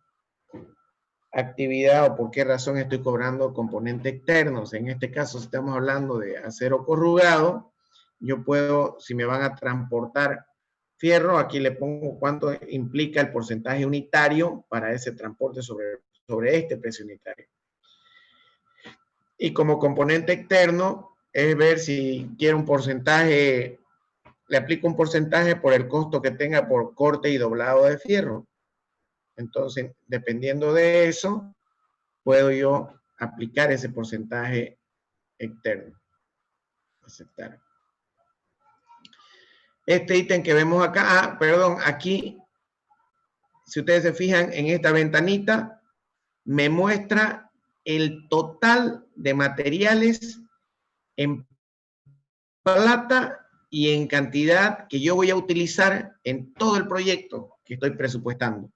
actividad o por qué razón estoy cobrando componentes externos. En este caso, si estamos hablando de acero corrugado, yo puedo, si me van a transportar fierro, aquí le pongo cuánto implica el porcentaje unitario para ese transporte sobre este precio unitario. Y como componente externo, es ver si quiero un porcentaje, le aplico un porcentaje por el costo que tenga por corte y doblado de fierro. Entonces, dependiendo de eso, puedo yo aplicar ese porcentaje externo. Aceptar. Este ítem que vemos acá, aquí, si ustedes se fijan en esta ventanita, me muestra el total de materiales en plata y en cantidad que yo voy a utilizar en todo el proyecto que estoy presupuestando.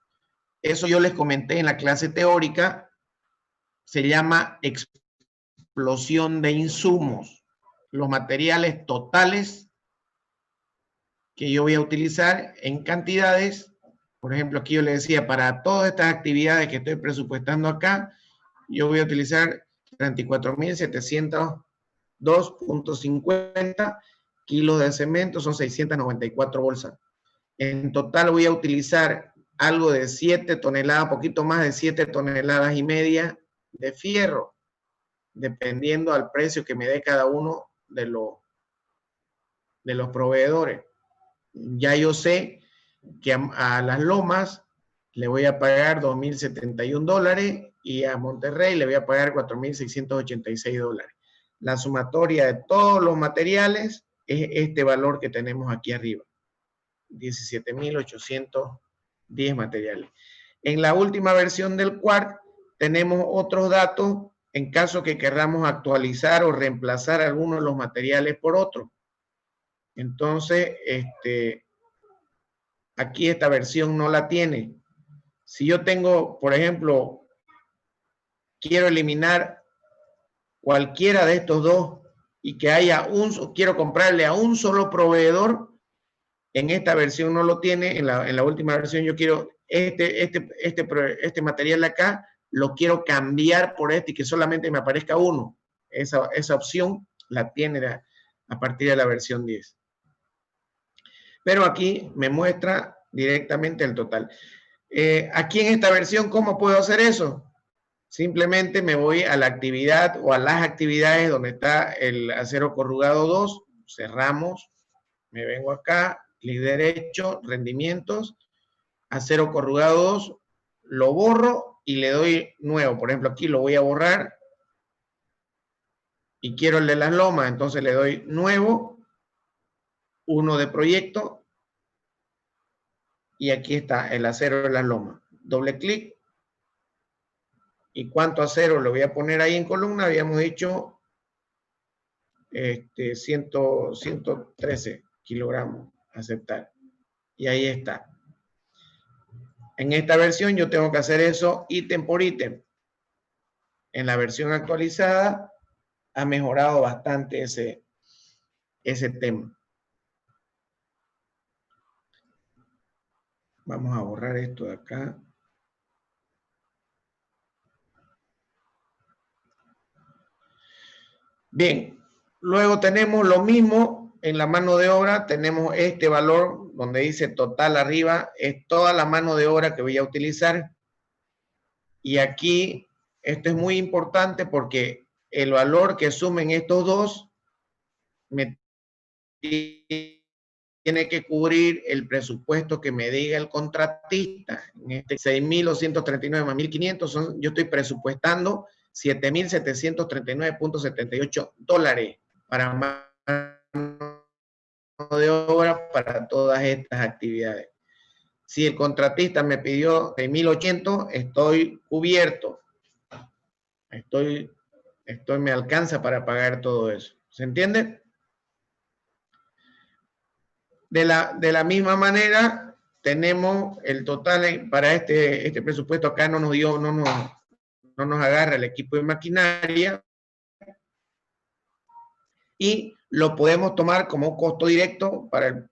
Eso yo les comenté en la clase teórica, se llama explosión de insumos. Los materiales totales que yo voy a utilizar en cantidades, por ejemplo, aquí yo les decía, para todas estas actividades que estoy presupuestando acá, yo voy a utilizar 34.702.50 kilos de cemento, son 694 bolsas. En total voy a utilizar algo de 7 toneladas, poquito más de 7 toneladas y media de fierro, dependiendo al precio que me dé cada uno de los proveedores. Ya yo sé que a Las Lomas le voy a pagar $2.071 y a Monterrey le voy a pagar $4.686. La sumatoria de todos los materiales es este valor que tenemos aquí arriba. 17.810 materiales. En la última versión del Quark tenemos otros datos en caso que queramos actualizar o reemplazar algunos de los materiales por otros. Entonces, aquí esta versión no la tiene. Si yo tengo, por ejemplo, quiero eliminar cualquiera de estos dos y que haya quiero comprarle a un solo proveedor, En esta versión no lo tiene, en la última versión yo quiero este material de acá, lo quiero cambiar por este y que solamente me aparezca uno. Esa opción la tiene a partir de la versión 10. Pero aquí me muestra directamente el total. Aquí en esta versión, ¿cómo puedo hacer eso? Simplemente me voy a la actividad o a las actividades donde está el acero corrugado 2, cerramos, me vengo acá, clic derecho, rendimientos, acero corrugado 2, lo borro y le doy nuevo. Por ejemplo, aquí lo voy a borrar y quiero el de las lomas, entonces le doy nuevo, uno de proyecto, y aquí está el acero de las lomas. Doble clic. ¿Y cuánto acero le voy a poner ahí en columna? Habíamos dicho 113 kilogramos. Aceptar. Y ahí está. En esta versión yo tengo que hacer eso ítem por ítem. En la versión actualizada ha mejorado bastante ese tema. Vamos a borrar esto de acá. Bien, luego tenemos lo mismo en la mano de obra, tenemos este valor donde dice total arriba, es toda la mano de obra que voy a utilizar. Y aquí, esto es muy importante porque el valor que sumen estos dos me tiene que cubrir el presupuesto que me diga el contratista. En este 6.239 más 1.500, yo estoy presupuestando 7.739.78 dólares para mano de obra para todas estas actividades. Si el contratista me pidió 6.800, estoy cubierto. Me alcanza para pagar todo eso. ¿Se entiende? De la misma manera, tenemos el total para este presupuesto. Acá no nos agarra el equipo de maquinaria. Y lo podemos tomar como un costo directo para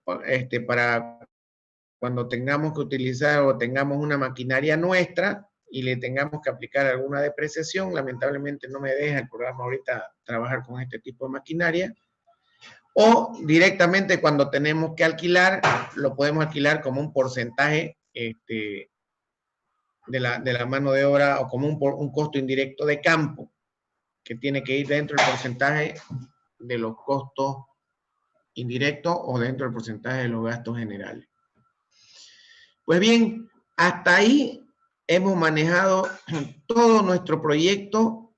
cuando tengamos que utilizar o tengamos una maquinaria nuestra y le tengamos que aplicar alguna depreciación. Lamentablemente no me deja el programa ahorita trabajar con este tipo de maquinaria. O directamente cuando tenemos que alquilar, lo podemos alquilar como un porcentaje de la mano de obra o como un costo indirecto de campo que tiene que ir dentro del porcentaje de los costos indirectos o dentro del porcentaje de los gastos generales. Pues bien, hasta ahí hemos manejado todo nuestro proyecto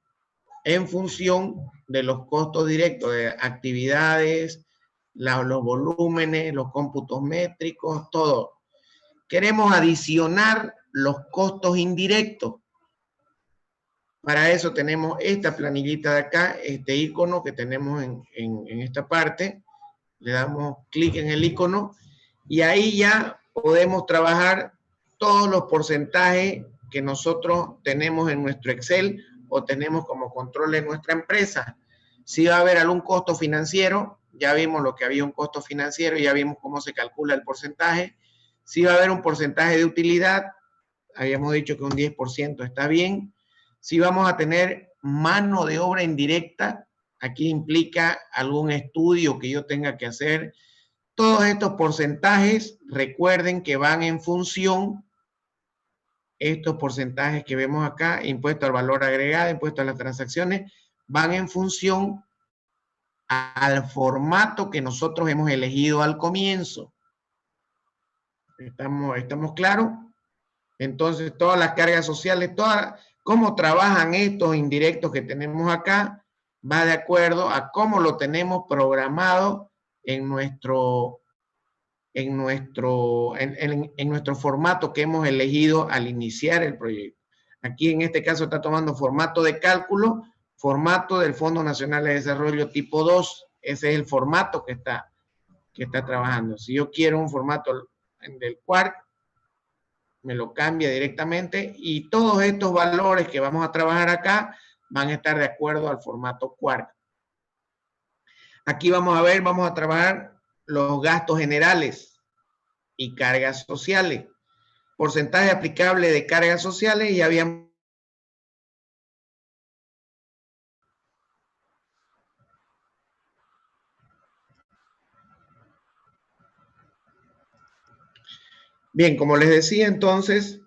en función de los costos directos de actividades, los volúmenes, los cómputos métricos, todo. Queremos adicionar los costos indirectos. Para eso tenemos esta planillita de acá, este icono que tenemos en esta parte. Le damos clic en el icono y ahí ya podemos trabajar todos los porcentajes que nosotros tenemos en nuestro Excel o tenemos como control en nuestra empresa. Si va a haber algún costo financiero, ya vimos lo que había un costo financiero, ya vimos cómo se calcula el porcentaje. Si va a haber un porcentaje de utilidad, habíamos dicho que un 10% está bien. Si vamos a tener mano de obra indirecta, aquí implica algún estudio que yo tenga que hacer. Todos estos porcentajes, recuerden que van en función, estos porcentajes que vemos acá, impuesto al valor agregado, impuesto a las transacciones, van en función al formato que nosotros hemos elegido al comienzo. ¿Estamos claros? Entonces, todas las cargas sociales, cómo trabajan estos indirectos que tenemos acá, va de acuerdo a cómo lo tenemos programado en nuestro formato que hemos elegido al iniciar el proyecto. Aquí en este caso está tomando formato de cálculo, formato del Fondo Nacional de Desarrollo tipo 2. Ese es el formato que está trabajando. Si yo quiero un formato del Quark, me lo cambia directamente y todos estos valores que vamos a trabajar acá van a estar de acuerdo al formato Quark. Aquí vamos a trabajar los gastos generales. y cargas sociales. Porcentaje aplicable de cargas sociales y habíamos... Bien, como les decía entonces,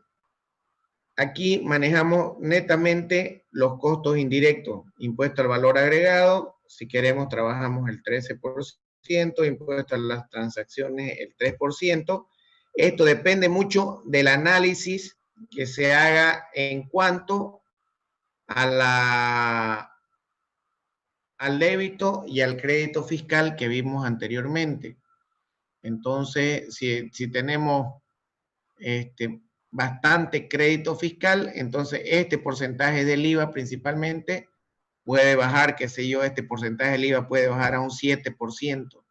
aquí manejamos netamente los costos indirectos, impuesto al valor agregado, si queremos trabajamos el 13%, impuesto a las transacciones el 3%. Esto depende mucho del análisis que se haga en cuanto a al débito y al crédito fiscal que vimos anteriormente. Entonces, si tenemos bastante crédito fiscal, entonces este porcentaje del IVA principalmente puede bajar, qué sé yo, este porcentaje del IVA puede bajar a un 7%.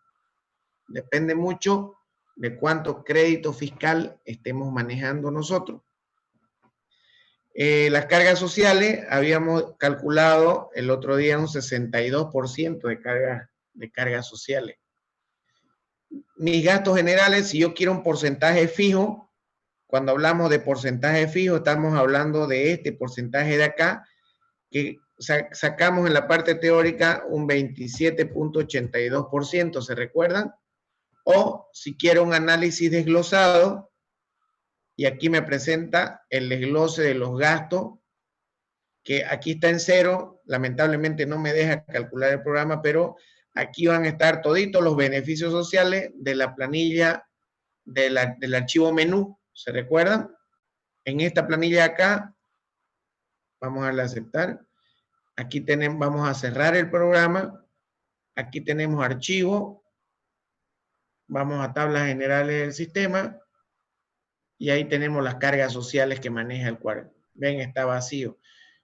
Depende mucho de cuánto crédito fiscal estemos manejando nosotros. Las cargas sociales, habíamos calculado el otro día un 62% de cargas sociales. Mis gastos generales, si yo quiero un porcentaje fijo, cuando hablamos de porcentaje fijo, estamos hablando de este porcentaje de acá, que sacamos en la parte teórica un 27.82%, ¿se recuerdan? O si quiero un análisis desglosado, y aquí me presenta el desglose de los gastos, que aquí está en cero, lamentablemente no me deja calcular el programa, pero aquí van a estar toditos los beneficios sociales de la planilla del archivo menú, ¿se recuerdan? En esta planilla acá, vamos a darle a aceptar, aquí tenemos, vamos a cerrar el programa, aquí tenemos archivo, vamos a tablas generales del sistema, y ahí tenemos las cargas sociales que maneja el cuadro. Ven, está vacío.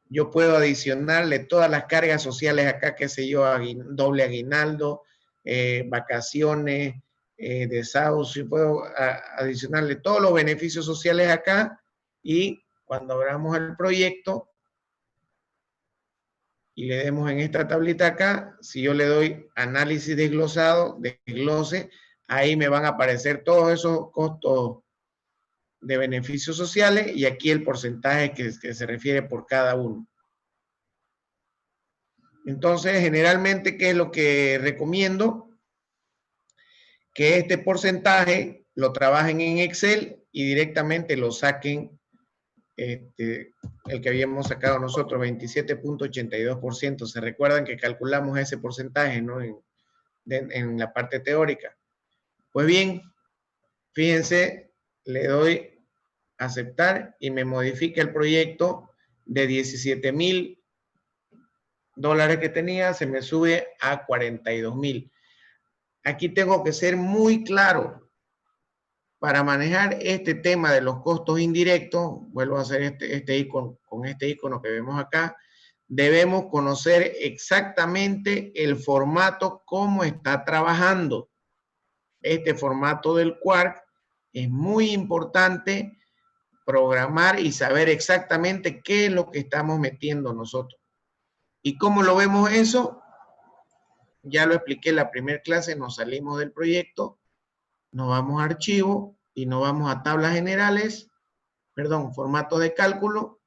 Yo puedo adicionarle todas las cargas sociales acá, qué sé yo, doble aguinaldo, vacaciones, desahucio, puedo adicionarle todos los beneficios sociales acá, y cuando abramos el proyecto y le demos en esta tablita acá, si yo le doy análisis desglosado, desglose, ahí me van a aparecer todos esos costos de beneficios sociales y aquí el porcentaje que se refiere por cada uno. Entonces, generalmente, ¿qué es lo que recomiendo? Que este porcentaje lo trabajen en Excel y directamente lo saquen, el que habíamos sacado nosotros, 27.82%. Se recuerdan que calculamos ese porcentaje, ¿no? En la parte teórica. Pues bien, fíjense, le doy aceptar y me modifica el proyecto de 17,000 dólares que tenía, se me sube a 42,000. Aquí tengo que ser muy claro. Para manejar este tema de los costos indirectos, vuelvo a hacer este icono, con este icono que vemos acá, debemos conocer exactamente el formato, cómo está trabajando. Este formato del Quark es muy importante programar y saber exactamente qué es lo que estamos metiendo nosotros. ¿Y cómo lo vemos eso? Ya lo expliqué en la primera clase, nos salimos del proyecto, nos vamos a archivo y nos vamos a tablas generales, perdón, formato de cálculo,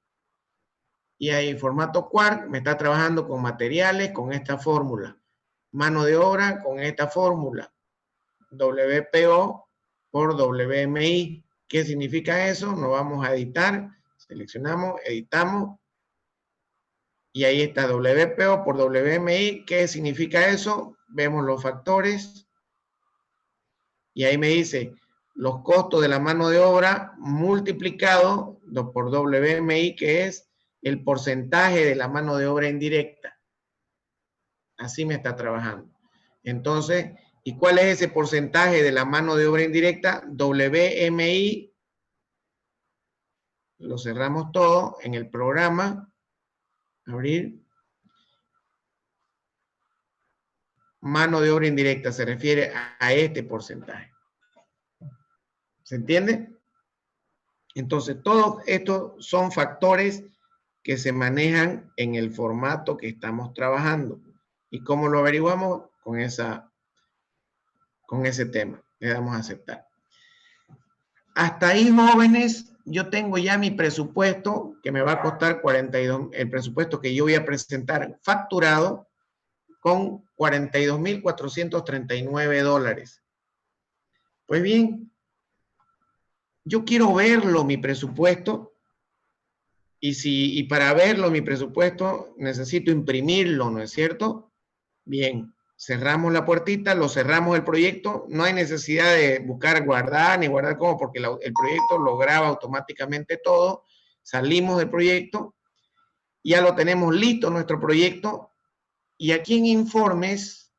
y ahí formato Quark me está trabajando con materiales con esta fórmula, mano de obra con esta fórmula, WPO por WMI. ¿Qué significa eso? Nos vamos a editar, seleccionamos, editamos, y ahí está WPO por WMI. ¿Qué significa eso? Vemos los factores, y ahí me dice los costos de la mano de obra multiplicado por WMI, que es el porcentaje de la mano de obra indirecta. Así me está trabajando. Entonces, ¿y cuál es ese porcentaje de la mano de obra indirecta? WMI, lo cerramos todo en el programa, abrir. Mano de obra indirecta se refiere a este porcentaje. ¿Se entiende? Entonces, todos estos son factores que se manejan en el formato que estamos trabajando. ¿Y cómo lo averiguamos? Con ese tema. Le damos a aceptar. Hasta ahí, jóvenes, yo tengo ya mi presupuesto que me va a costar 42, el presupuesto que yo voy a presentar facturado con $42,439. Pues bien, yo quiero verlo, mi presupuesto, y para verlo, mi presupuesto, necesito imprimirlo, ¿no es cierto? Bien, cerramos la puertita, lo cerramos el proyecto, no hay necesidad de buscar guardar ni guardar como, porque el proyecto lo graba automáticamente todo, salimos del proyecto, ya lo tenemos listo nuestro proyecto, y aquí en informes,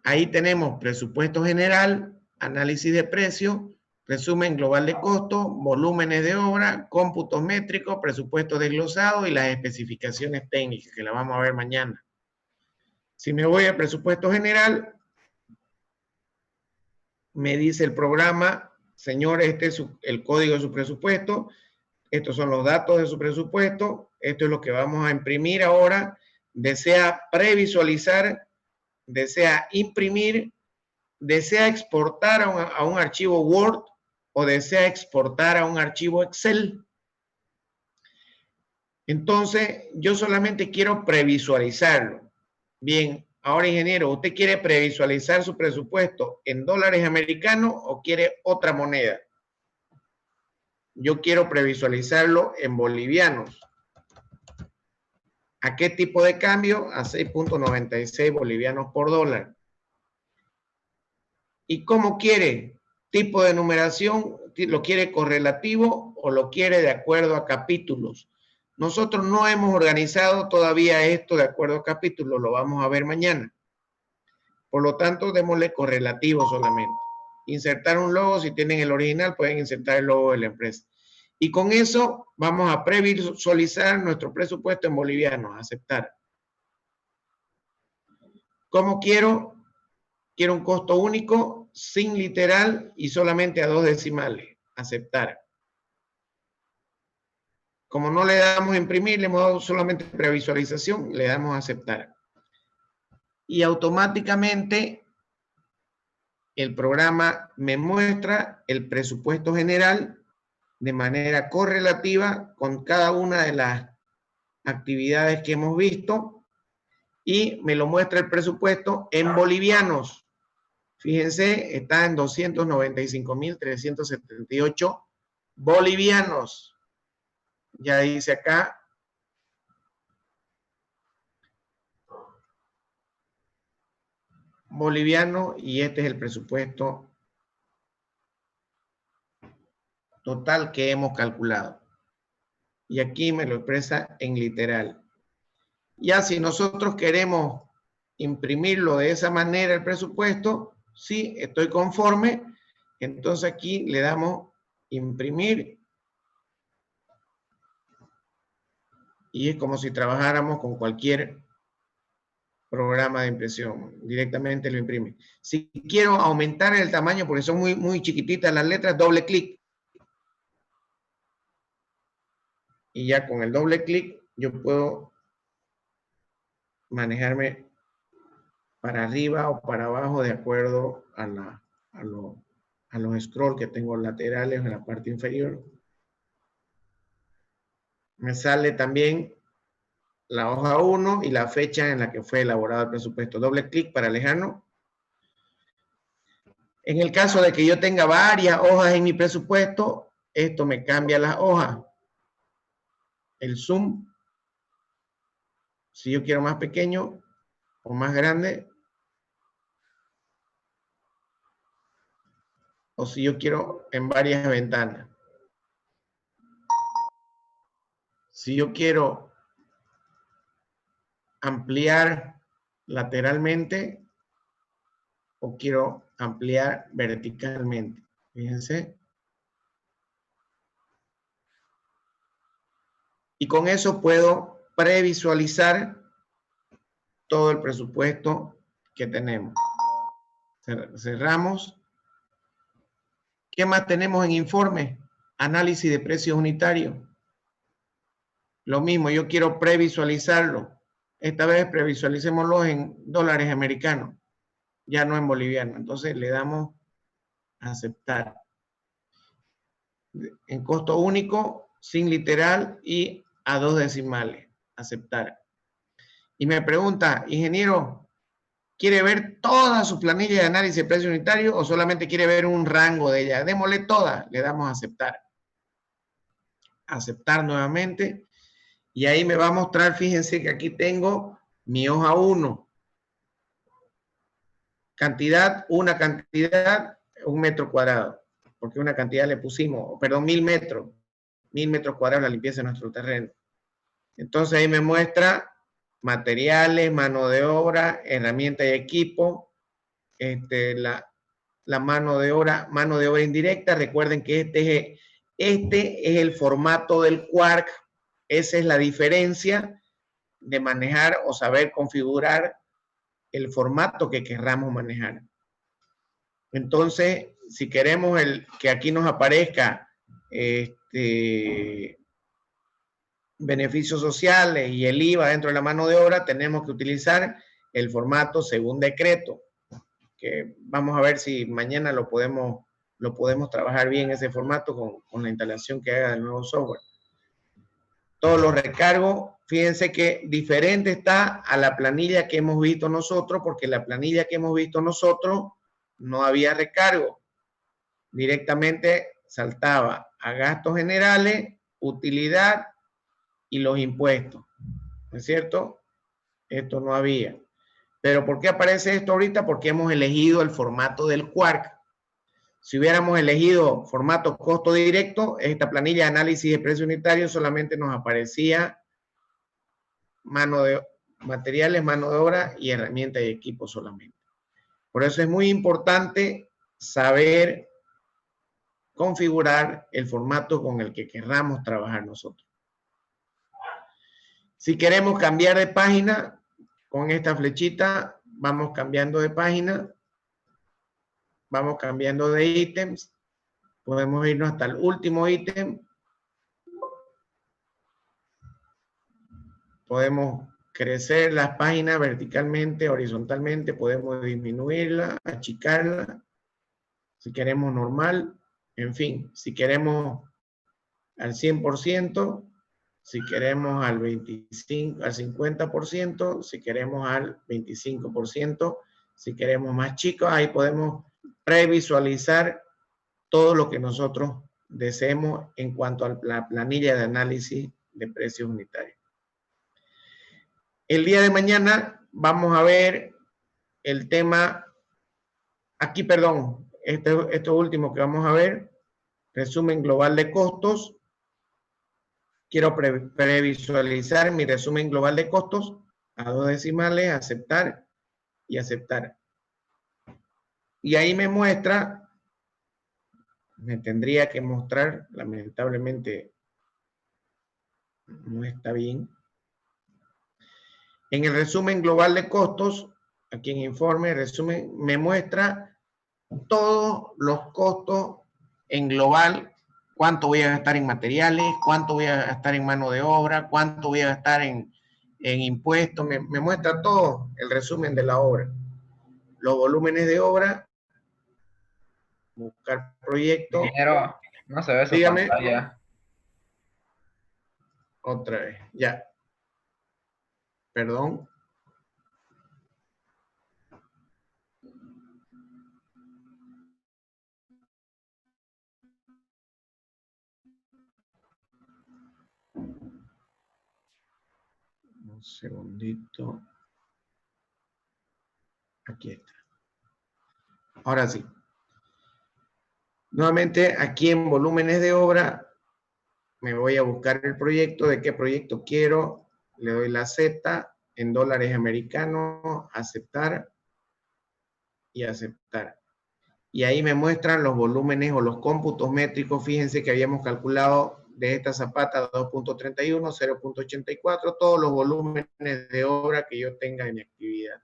ahí tenemos presupuesto general, análisis de precios, resumen global de costos, volúmenes de obra, cómputos métricos, presupuesto desglosado y las especificaciones técnicas, que la vamos a ver mañana. Si me voy a presupuesto general, me dice el programa, señor, este es el código de su presupuesto, estos son los datos de su presupuesto, esto es lo que vamos a imprimir ahora, desea previsualizar, desea imprimir, desea exportar a un archivo Word o desea exportar a un archivo Excel. Entonces, yo solamente quiero previsualizarlo. Bien, ahora, ingeniero, ¿usted quiere previsualizar su presupuesto en dólares americanos o quiere otra moneda? Yo quiero previsualizarlo en bolivianos. ¿A qué tipo de cambio? A 6.96 bolivianos por dólar. ¿Y cómo quiere? ¿Tipo de numeración? ¿Lo quiere correlativo o lo quiere de acuerdo a capítulos? Nosotros no hemos organizado todavía esto de acuerdo a capítulos, lo vamos a ver mañana. Por lo tanto, démosle correlativo solamente. Insertar un logo, si tienen el original, pueden insertar el logo de la empresa. Y con eso vamos a previsualizar nuestro presupuesto en bolivianos, aceptar. ¿Cómo quiero? Quiero un costo único, sin literal y solamente a 2 decimales. Aceptar. Como no le damos a imprimir, le hemos dado solamente previsualización, le damos a aceptar. Y automáticamente el programa me muestra el presupuesto general de manera correlativa con cada una de las actividades que hemos visto y me lo muestra el presupuesto en bolivianos. Fíjense, está en 295.378 bolivianos. Ya dice acá. Boliviano, y este es el presupuesto total que hemos calculado. Y aquí me lo expresa en literal. Ya si nosotros queremos imprimirlo de esa manera el presupuesto, sí, estoy conforme, entonces aquí le damos imprimir y es como si trabajáramos con cualquier programa de impresión, directamente lo imprime. Si quiero aumentar el tamaño porque son muy chiquititas las letras, doble clic. Y ya con el doble clic yo puedo manejarme para arriba o para abajo de acuerdo a los scroll que tengo laterales en la parte inferior. Me sale también la hoja 1 y la fecha en la que fue elaborado el presupuesto. Doble clic para alejarnos. En el caso de que yo tenga varias hojas en mi presupuesto, esto me cambia las hojas. El zoom, si yo quiero más pequeño o más grande, o si yo quiero en varias ventanas. Si yo quiero ampliar lateralmente o quiero ampliar verticalmente. Fíjense. Y con eso puedo previsualizar todo el presupuesto que tenemos. Cerramos. ¿Qué más tenemos en informe? Análisis de precios unitarios. Lo mismo, yo quiero previsualizarlo. Esta vez previsualicémoslo en dólares americanos, ya no en boliviano. Entonces le damos aceptar. En costo único, sin literal y a 2 decimales, aceptar. Y me pregunta, ingeniero, ¿quiere ver toda su planilla de análisis de precio unitario o solamente quiere ver un rango de ella? Démosle toda, le damos a aceptar. Aceptar nuevamente. Y ahí me va a mostrar, fíjense que aquí tengo mi hoja 1. Cantidad, una cantidad, 1 metro cuadrado. Porque una cantidad le pusimos, perdón, 1000 metros. 1000 metros cuadrados la limpieza de nuestro terreno. Entonces ahí me muestra materiales, mano de obra, herramienta y equipo, la mano de obra indirecta. Recuerden que este es el formato del Quark. Esa es la diferencia de manejar o saber configurar el formato que querramos manejar. Entonces, si queremos que aquí nos aparezca beneficios sociales y el IVA dentro de la mano de obra, tenemos que utilizar el formato según decreto, que vamos a ver si mañana lo podemos trabajar bien ese formato con la instalación que haga del nuevo software. Todos los recargos, fíjense que diferente está a la planilla que hemos visto nosotros, porque la planilla que hemos visto nosotros no había recargo. Directamente saltaba a gastos generales, utilidad y los impuestos. ¿No es cierto? Esto no había. Pero ¿por qué aparece esto ahorita? Porque hemos elegido el formato del Quark. Si hubiéramos elegido formato costo directo, esta planilla de análisis de precio unitario solamente nos aparecía materiales, mano de obra y herramienta y equipo solamente. Por eso es muy importante saber configurar el formato con el que querramos trabajar nosotros. Si queremos cambiar de página, con esta flechita vamos cambiando de página, vamos cambiando de ítems, podemos irnos hasta el último ítem, podemos crecer las páginas verticalmente, horizontalmente, podemos disminuirla, achicarla, si queremos normal, en fin, si queremos al 100%, si queremos al 25, al 50%, si queremos al 25%, si queremos más chicos, ahí podemos previsualizar todo lo que nosotros deseemos en cuanto a la planilla de análisis de precios unitarios. El día de mañana vamos a ver el tema, aquí perdón, esto último que vamos a ver, resumen global de costos. Quiero previsualizar mi resumen global de costos a 2 decimales, aceptar y aceptar. Y ahí me muestra, me tendría que mostrar, lamentablemente no está bien. En el resumen global de costos, aquí en informe, resumen, me muestra todos los costos en global. Cuánto voy a gastar en materiales, cuánto voy a gastar en mano de obra, cuánto voy a gastar en impuestos. Me muestra todo el resumen de la obra. Los volúmenes de obra. Buscar proyecto. Ingeniero, no se ve su Dígame. pantalla. Otra vez, ya. Perdón. Un segundito. Aquí está. Ahora sí. Nuevamente, aquí en volúmenes de obra, me voy a buscar el proyecto, de qué proyecto quiero, le doy la Z, en dólares americanos, aceptar y aceptar. Y ahí me muestran los volúmenes o los cómputos métricos. Fíjense que habíamos calculado de esta zapata 2.31, 0.84, todos los volúmenes de obra que yo tenga en mi actividad.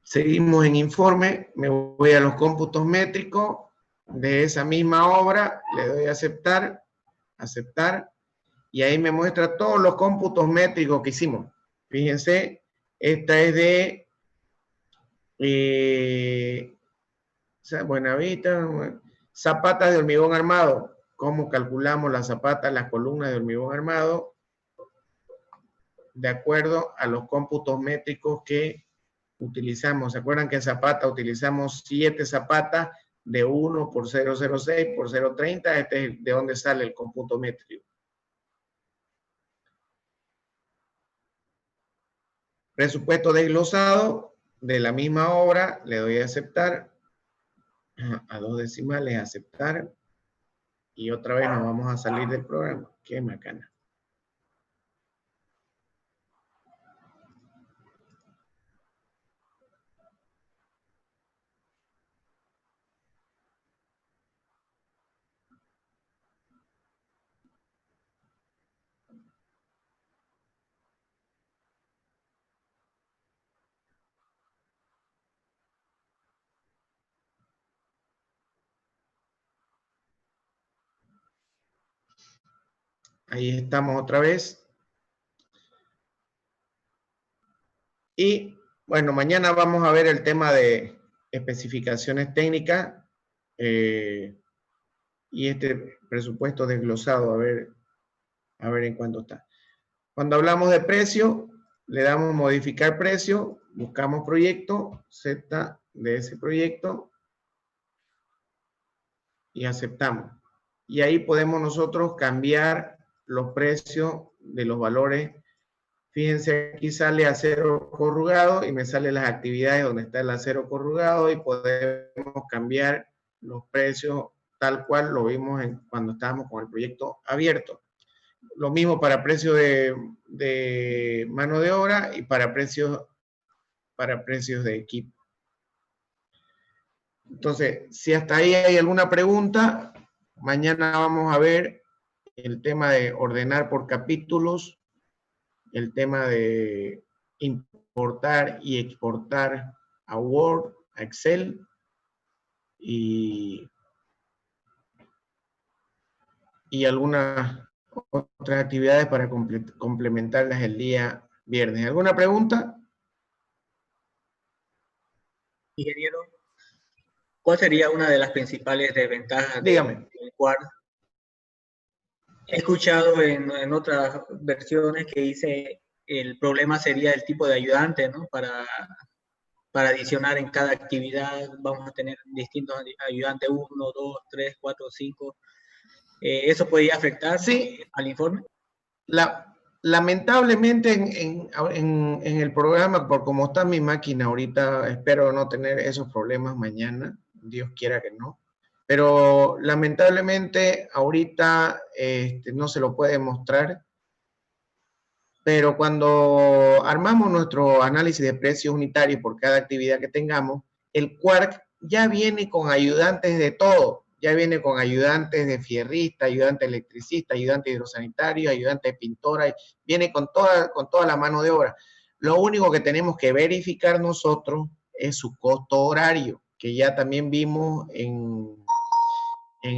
Seguimos en informe, me voy a los cómputos métricos de esa misma obra, le doy a aceptar, aceptar, y ahí me muestra todos los cómputos métricos que hicimos. Fíjense, esta es de Buenavista, zapatas de hormigón armado. ¿Cómo calculamos las zapatas, las columnas de hormigón armado? De acuerdo a los cómputos métricos que utilizamos. ¿Se acuerdan que en zapata utilizamos 7 zapatas de 1 por 0,06 por 0,30? Este es de donde sale el cómputo métrico. Presupuesto desglosado de la misma obra, le doy a aceptar. A 2 decimales, aceptar. Y otra vez nos vamos a salir del programa. Qué macana. Ahí estamos otra vez. Y bueno, mañana vamos a ver el tema de especificaciones técnicas y este presupuesto desglosado, a ver en cuánto está. Cuando hablamos de precio, le damos modificar precio, buscamos proyecto, Z de ese proyecto y aceptamos. Y ahí podemos nosotros cambiar los precios de los valores. Fíjense, aquí sale acero corrugado y me salen las actividades donde está el acero corrugado y podemos cambiar los precios tal cual lo vimos cuando estábamos con el proyecto abierto. Lo mismo para precio de mano de obra y para precios de equipo. Entonces, si hasta ahí hay alguna pregunta, mañana vamos a ver el tema de ordenar por capítulos, el tema de importar y exportar a Word, a Excel y algunas otras actividades para complementarlas el día viernes. ¿Alguna pregunta? Ingeniero, ¿cuál sería una de las principales desventajas Dígame. del Quark? He escuchado en otras versiones que dice el problema sería el tipo de ayudante, ¿no? Para adicionar en cada actividad vamos a tener distintos ayudantes, 1, 2, 3, 4, 5. ¿Eso podría afectar al informe? Lamentablemente en el programa, por cómo está mi máquina ahorita, espero no tener esos problemas mañana, Dios quiera que no. Pero lamentablemente ahorita no se lo puede mostrar. Pero cuando armamos nuestro análisis de precios unitarios por cada actividad que tengamos, el Quark ya viene con ayudantes de todo. Ya viene con ayudantes de fierrista, ayudante electricista, ayudante hidrosanitario, ayudante de pintora, viene con toda la mano de obra. Lo único que tenemos que verificar nosotros es su costo horario, que ya también vimos en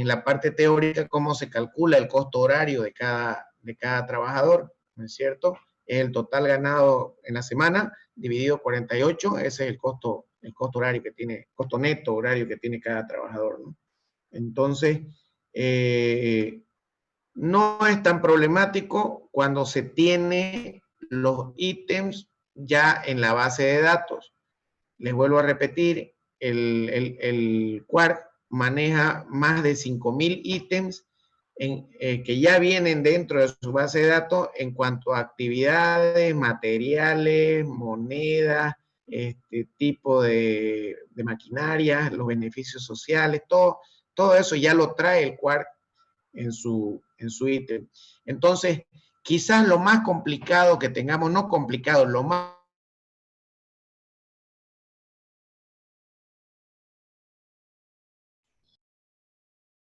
la parte teórica cómo se calcula el costo horario de cada trabajador, ¿no es cierto? Es el total ganado en la semana dividido 48, ese es el costo horario que tiene, costo neto horario que tiene cada trabajador, ¿no? Entonces, no es tan problemático cuando se tiene los ítems ya en la base de datos. Les vuelvo a repetir, el Quark maneja más de 5.000 ítems que ya vienen dentro de su base de datos en cuanto a actividades, materiales, monedas, tipo de maquinaria, los beneficios sociales, todo eso ya lo trae el Quark en su ítem. Entonces, quizás lo más complicado que tengamos, no complicado, lo más